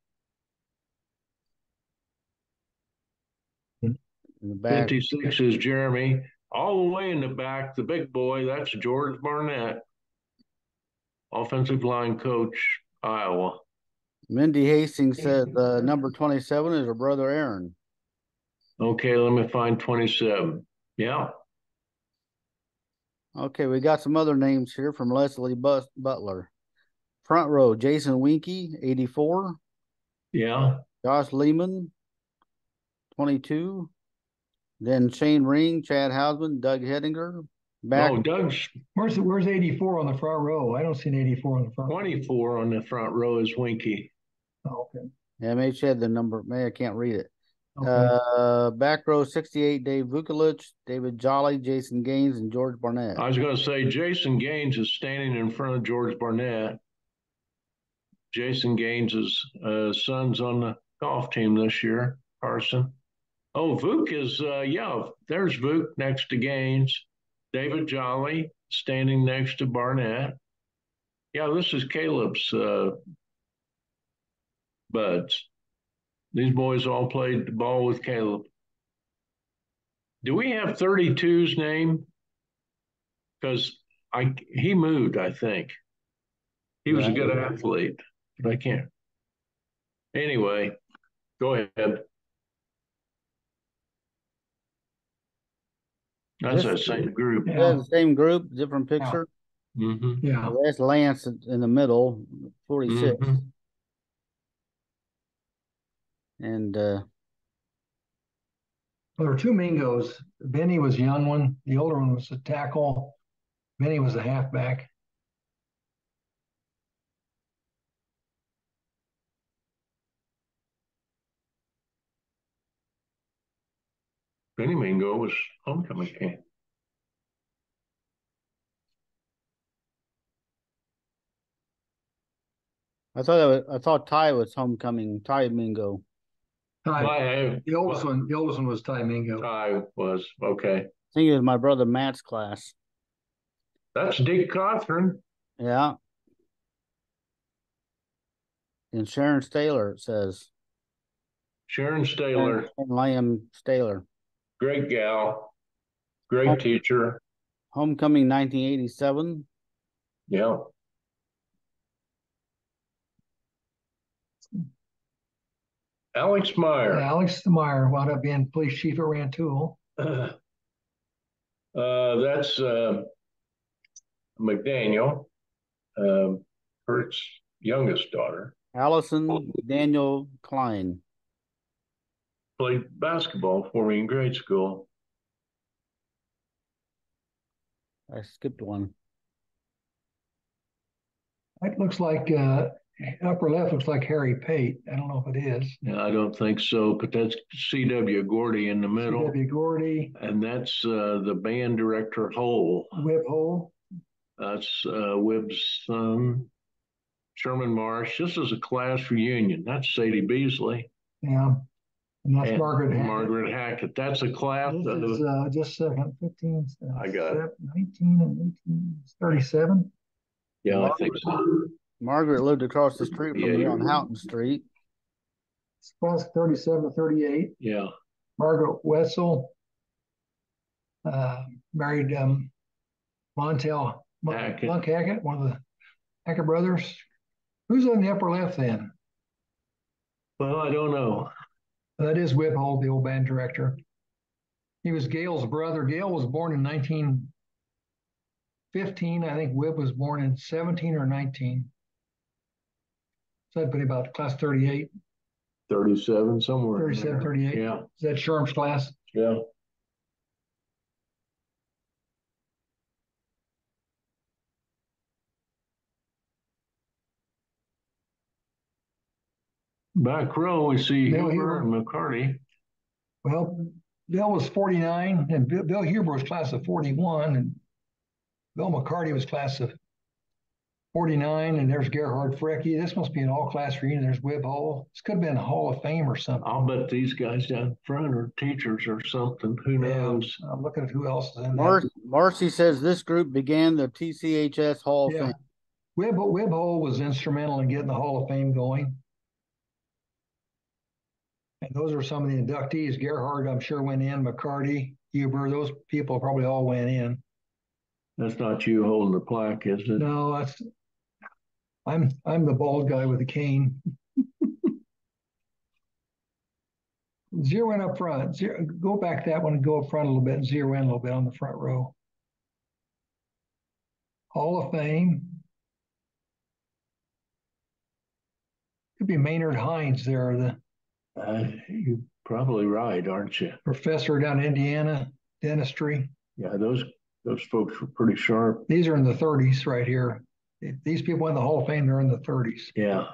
In the back. 56 is Jeremy. All the way in the back, the big boy, that's George Barnett, offensive line coach, Iowa. Mindy Hastings said number 27 is her brother Aaron. Okay, let me find 27. Yeah. Okay, we got some other names here from Leslie Butler. Front row, Jason Winky, 84. Yeah. Josh Lehman, 22. Then Shane Ring, Chad Hausman, Doug Hedinger. Back. Oh, Doug's. Where's 84 on the front row? I don't see an 84 on the front. 24 on the front row is Winky. Oh, okay. Yeah, maybe she had the number. Maybe I can't read it. Okay. Back row, 68, Dave Vukolich, David Jolly, Jason Gaines, and George Barnett. I was going to say Jason Gaines is standing in front of George Barnett. Jason Gaines' son's on the golf team this year, Carson. Oh, Vuk is, there's Vuk next to Gaines. David Jolly standing next to Barnett. Yeah, this is Caleb's buds. These boys all played the ball with Caleb. Do we have 32's name? Because he moved, I think. He was a good athlete, but I can't. Anyway, go ahead. That's the same group. Yeah, the same group, different picture. Yeah. Mm-hmm. Yeah. So that's Lance in the middle, 46. Mm-hmm. And well, there were two Mingos. Benny was the young one. The older one was a tackle. Benny was a halfback. Benny Mingo was homecoming camp. I thought Ty was homecoming. Ty Mingo. Ty. The oldest one was Ty Mingo. Ty was, okay. I think it was my brother Matt's class. That's Dick Cothran. Yeah. And Sharon Staler, it says. Sharon Staler. And Liam Staler. Great gal. Great teacher. Homecoming 1987. Yeah. Alex Meyer. Alex Meyer wound up being police chief at Rantoul. That's McDaniel, Kurt's youngest daughter. Allison Daniel Klein. Played basketball for me in grade school. I skipped one. It looks like upper left looks like Harry Pate. I don't know if it is. No, I don't think so, but that's C.W. Gordy in the middle. C.W. Gordy. And that's the band director, Hole. Wib Hole. That's Wib's son, Sherman Marsh. This is a class reunion. That's Sadie Beasley. Yeah. And that's Margaret Hackett. Margaret Hackett. That's a class. This is just a second, 15, I got it. 19 and 18, 37. Yeah, I think so. Margaret lived across the street from me on Houghton Street. Class 37 to 38. Yeah. Margaret Wetzel married Montel Hackett, one of the Hackett brothers. Who's on the upper left then? Well, I don't know. That is Wib Hole, the old band director. He was Gail's brother. Gail was born in 1915. I think Wib was born in 17 or 19. So that'd be about class 38. 37, somewhere. 37, 38. Yeah. Is that Sherm's class? Yeah. Back row, we see Huber and McCarty. Well, Bill was 49, and Bill Huber was class of 41, and Bill McCarty was class of 49, and there's Gerhard Frecke. This must be an all-class reunion. There's Wib Hole. This could have been a Hall of Fame or something. I'll bet these guys down front are teachers or something. Who knows? I'm looking at who else is in there. Marcy says this group began the TCHS Hall of Fame. Wib Hole was instrumental in getting the Hall of Fame going. And those are some of the inductees. Gerhard, I'm sure, went in. McCarty, Huber, those people probably all went in. That's not you holding the plaque, is it? No, I'm the bald guy with the cane. Zero in up front. Go back that one and go up front a little bit and zero in a little bit on the front row. Hall of Fame. Could be Maynard Hines there, you're probably right, aren't you? Professor down in Indiana, dentistry. Yeah, those folks were pretty sharp. These are in the 30s right here. If these people in the Hall of Fame, they're in the 30s. Yeah.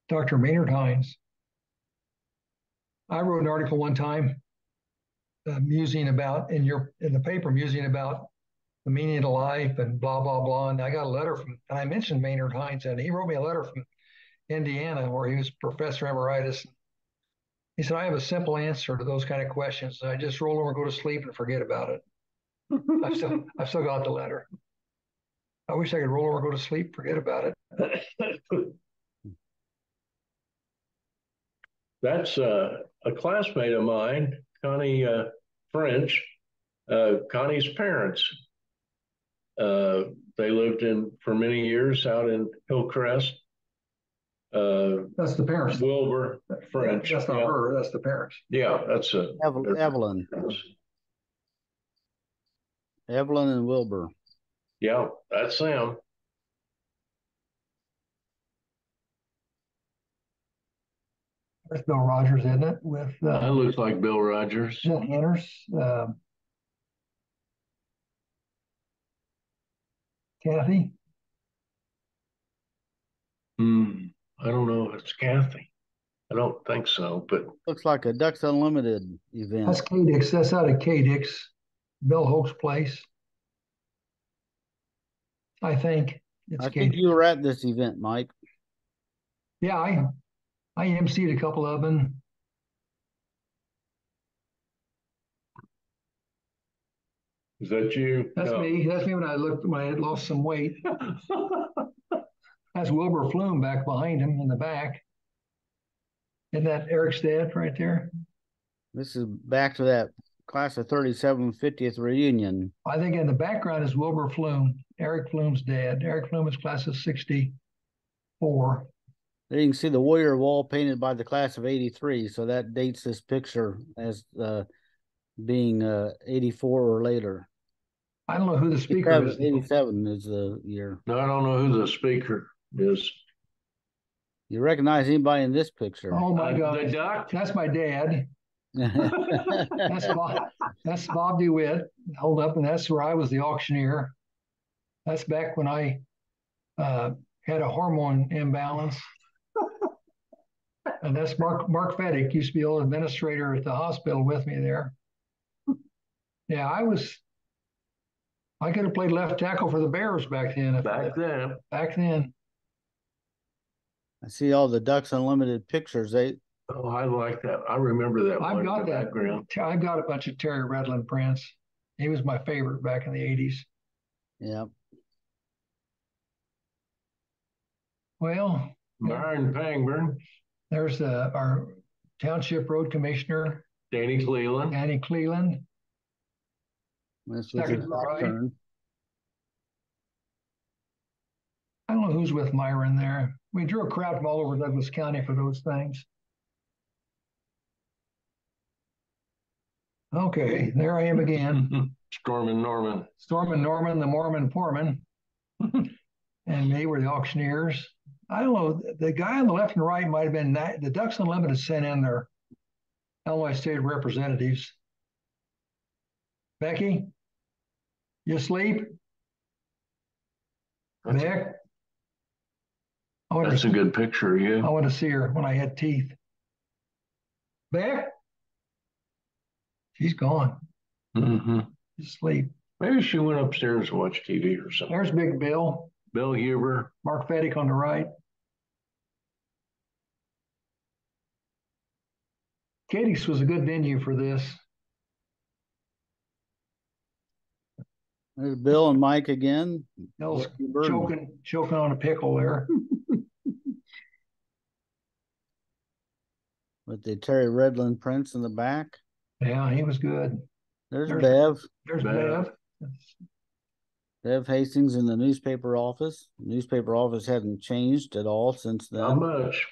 Dr. Maynard Hines. I wrote an article one time musing about in the paper, musing about the meaning of life and blah, blah, blah. And I got a letter and I mentioned Maynard Hines, and he wrote me a letter from Indiana where he was professor emeritus. He said, I have a simple answer to those kind of questions. I just roll over, go to sleep, and forget about it. I've still got the letter. I wish I could roll over, go to sleep, forget about it. That's a classmate of mine, Connie French, Connie's parents. They lived for many years out in Hillcrest. That's the parents. Wilbur French. That's not her. That's the parents. Yeah, that's Evelyn. Evelyn and Wilbur. Yeah, that's them. That's Bill Rogers, isn't it? With that looks like Bill Rogers. Hanners. Kathy. I don't know if it's Kathy. I don't think so, but looks like a Ducks Unlimited event. That's Cadix. That's out of Cadix, Bill Hope's place. I think I think you were at this event, Mike. Yeah, I emceed a couple of them. Is that you? That's No. me. That's me when I had lost some weight. That's Wilbur Flume back behind him in the back. Isn't that Eric's dad right there? This is back to that class of 37 50th reunion. I think in the background is Wilbur Flume, Eric Flume's dad. Eric Flume is class of 64. There you can see the Warrior wall painted by the class of 83. So that dates this picture as being 84 or later. I don't know who the speaker is. 87 is the year. No, I don't know who the speaker is. You recognize anybody in this picture? Oh my God. The duck? That's my dad. That's Bob DeWitt. Hold up, and that's where I was the auctioneer. That's back when I had a hormone imbalance. And that's Mark Fettig, used to be old administrator at the hospital with me there. Yeah, I could have played left tackle for the Bears back then. Back then. I see all the Ducks Unlimited pictures. Oh, I like that. I remember that. I've got that. Background. I've got a bunch of Terry Redlin prints. He was my favorite back in the 80s. Yeah. Well, Byron Pangburn. There's our township road commissioner, Danny Cleland. This was Second his right. turn. I don't know who's with Myron there. We drew a crowd from all over Douglas County for those things. Okay, there I am again. Storm and Norman, the Mormon Poorman. And they were the auctioneers. I don't know, the guy on the left and right might have been the Ducks Unlimited sent in their Illinois State representatives. Becky, you asleep? Beck? That's a good picture of you. I want to see her when I had teeth. Beck? She's gone. Mm-hmm. She's asleep. Maybe she went upstairs to watch TV or something. There's Big Bill. Bill Huber. Mark Fettig on the right. Katie's was a good venue for this. There's Bill and Mike again. Choking on a pickle there. With the Terry Redlin prints in the back. Yeah, he was good. There's Bev. There's Bev. Bev Hastings in the newspaper office. The newspaper office hadn't changed at all since then. Not much.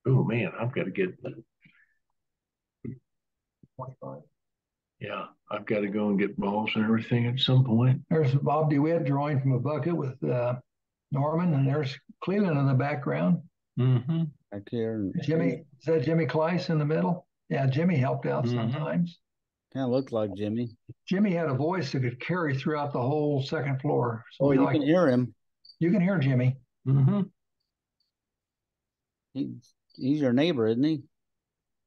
Oh man, I've got to get 25. Yeah, I've got to go and get balls and everything at some point. There's Bob DeWitt drawing from a bucket with Norman, and there's Cleland in the background. Mm-hmm. Back here. Jimmy, is that Jimmy Kleiss in the middle? Yeah, Jimmy helped out sometimes. Kind of looked like Jimmy. Jimmy had a voice that could carry throughout the whole second floor. So you can hear him. You can hear Jimmy. Mm-hmm. He's your neighbor, isn't he?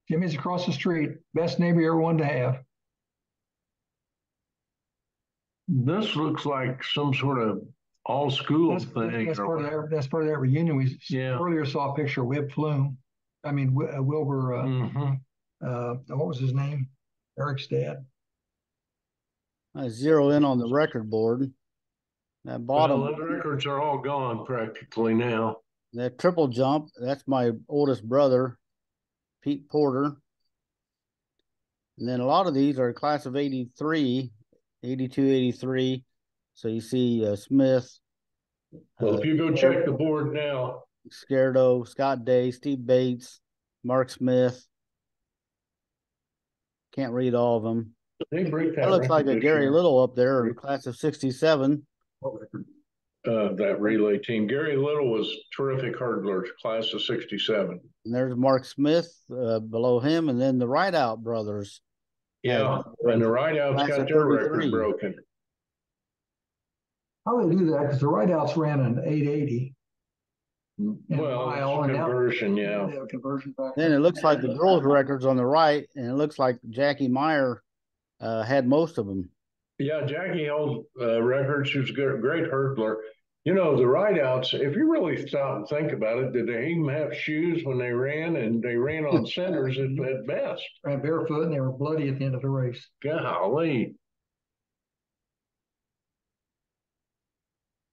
Jimmy's across the street. Best neighbor you ever wanted to have. This looks like some sort of all school thing. That's part of that reunion. We earlier saw a picture of Wilbur. What was his name? Eric's dad. I zero in on the record board. That bottom. Well, the records are all gone practically now. That triple jump, that's my oldest brother, Pete Porter. And then a lot of these are class of 83, 82, 83. So you see Smith. Well, if you go check the board now. Scardo, Scott Day, Steve Bates, Mark Smith. Can't read all of them. They break that. That looks like a Gary Little up there, in class of 67. That relay team. Gary Little was terrific hurdler, class of 67. And there's Mark Smith below him, and then the Rideout brothers. Yeah, and the Rideouts got their record broken. How do they do that? Because the Rideouts ran an 880. Well, conversion, yeah. Conversion back then it looks like the girls' records on the right, and it looks like Jackie Meyer had most of them. Yeah, Jackie held records. She was a great hurdler. You know, the rideouts, if you really stop and think about it, did they even have shoes when they ran? And they ran on centers at best. Ran barefoot and they were bloody at the end of the race. Golly.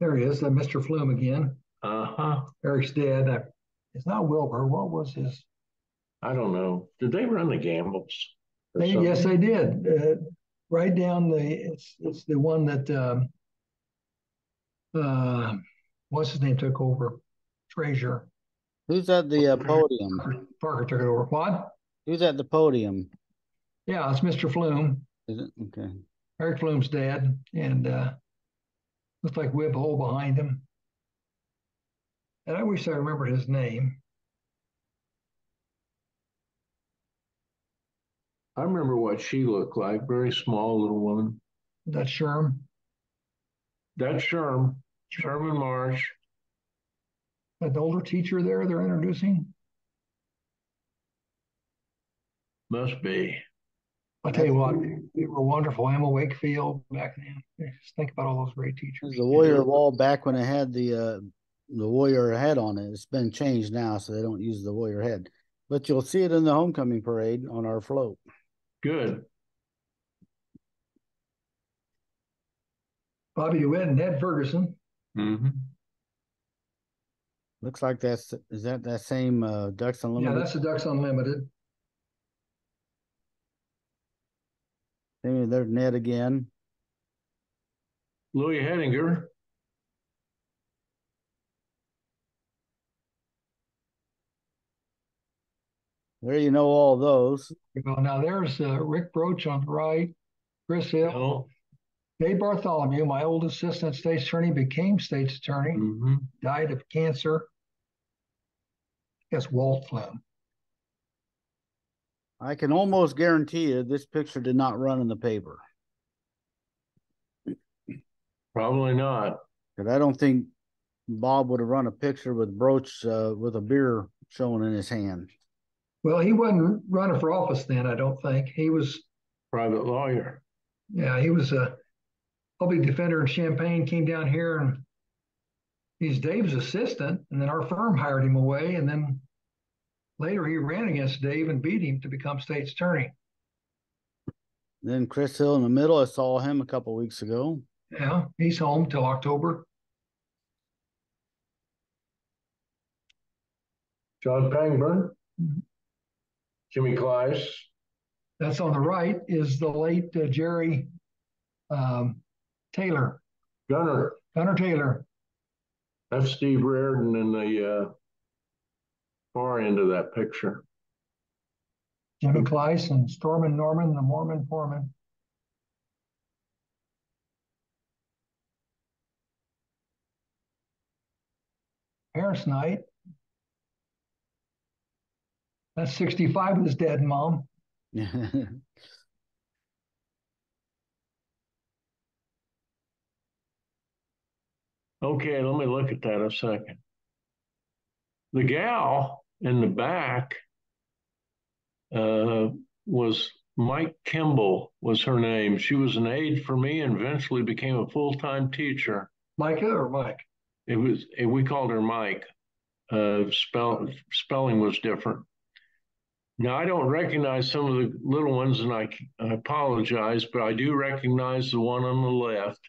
There he is, Mr. Flume again. Uh-huh. Eric's dad. It's not Wilbur. What was his? I don't know. Did they run the gambles? Yes, they did. Right down it's the one that what's his name took over? Frazier. Who's at the podium? Parker took it over. What? Who's at the podium? Yeah, it's Mr. Flume. Is it? Okay. Eric Flume's dad, and looks like Webb Hole behind him. And I wish I remembered his name. I remember what she looked like. Very small little woman. That's Sherm. That's Sherman Marsh. An older teacher there they're introducing. Must be. I'll tell you what, they were wonderful. Emma Wakefield back then. Just think about all those great teachers. The Warrior Wall back when it had the Warrior head on it. It's been changed now, so they don't use the Warrior head. But you'll see it in the homecoming parade on our float. Good. Bobby DeWitt and Ned Ferguson. Mm-hmm. Looks like is that same Ducks Unlimited? Yeah, that's the Ducks Unlimited. Maybe there's Ned again. Louis Hettinger. There you know all those. Well, now there's Rick Broach on the right, Chris Hill. Oh. Dave Bartholomew, my old assistant state's attorney, became state's attorney, died of cancer. Guess Walt Flume. I can almost guarantee you this picture did not run in the paper. Probably not. Because I don't think Bob would have run a picture with Broach with a beer showing in his hand. Well, he wasn't running for office then, I don't think. He was private lawyer. Yeah, he was a public defender in Champaign, came down here and he's Dave's assistant. And then our firm hired him away. And then later he ran against Dave and beat him to become state's attorney. Then Chris Hill in the middle, I saw him a couple of weeks ago. Yeah, he's home till October. John Pangburn. Jimmy Kleiss. That's on the right is the late Jerry Taylor. Gunner Taylor. That's Steve Reardon in the far end of that picture. Jimmy Kleiss and Stormin Norman, the Mormon foreman. Parents' night. That's 65 with his dad and mom. Okay, let me look at that a second. The gal in the back was Mike Kimball was her name. She was an aide for me and eventually became a full-time teacher. Micah or Mike? We called her Mike. Spelling was different. Now, I don't recognize some of the little ones, and I apologize, but I do recognize the one on the left.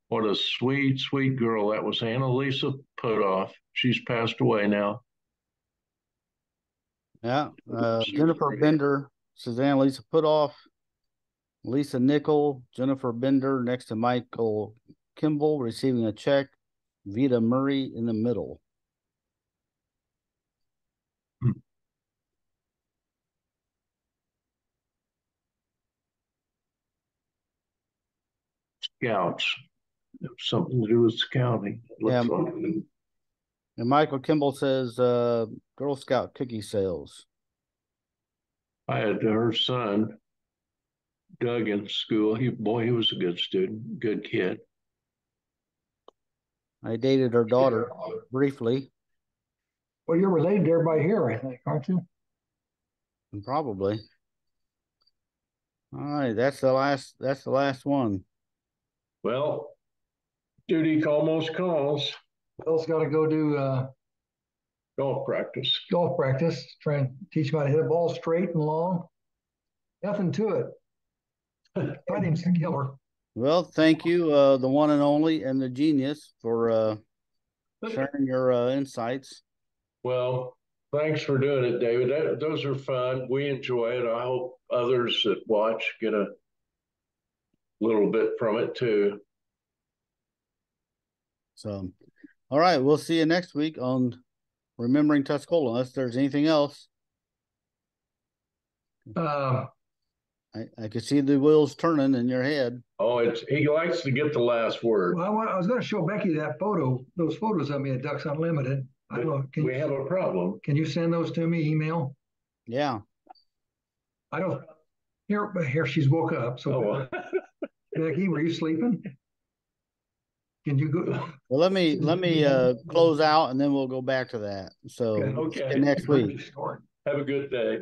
What a sweet, sweet girl. That was Annalisa Putoff. She's passed away now. Yeah. Jennifer Bender, Suzanne Lisa Putoff, Lisa Nickel, Jennifer Bender next to Michael Kimball receiving a check, Vita Murray in the middle. Scouts. Something to do with scouting. Yeah. And Michael Kimball says Girl Scout cookie sales. I had her son, Doug, in school. He was a good student, good kid. I dated her daughter briefly. Well, you're related to everybody here, I think, aren't you? Probably. All right, that's the last one. Well, duty almost calls. Bill's got to go do Golf practice. golf practice, try and teach him how to hit a ball straight and long. Nothing to it. Fighting's the killer. Well, thank you, the one and only and the genius for sharing your insights. Well, thanks for doing it, David. Those are fun. We enjoy it. I hope others that watch get a little bit from it too. So, all right, we'll see you next week on Remembering Tuscola, unless there's anything else. I could see the wheels turning in your head. Oh, he likes to get the last word. Well, I was going to show Becky that photo, those photos of me at Ducks Unlimited. I don't know. We have a problem. Can you send those to me, email? Yeah. I don't. Here she's woke up. So, Becky, were you sleeping? Can you go? Well, let me close out and then we'll go back to that. So Okay. next week. Have a good day.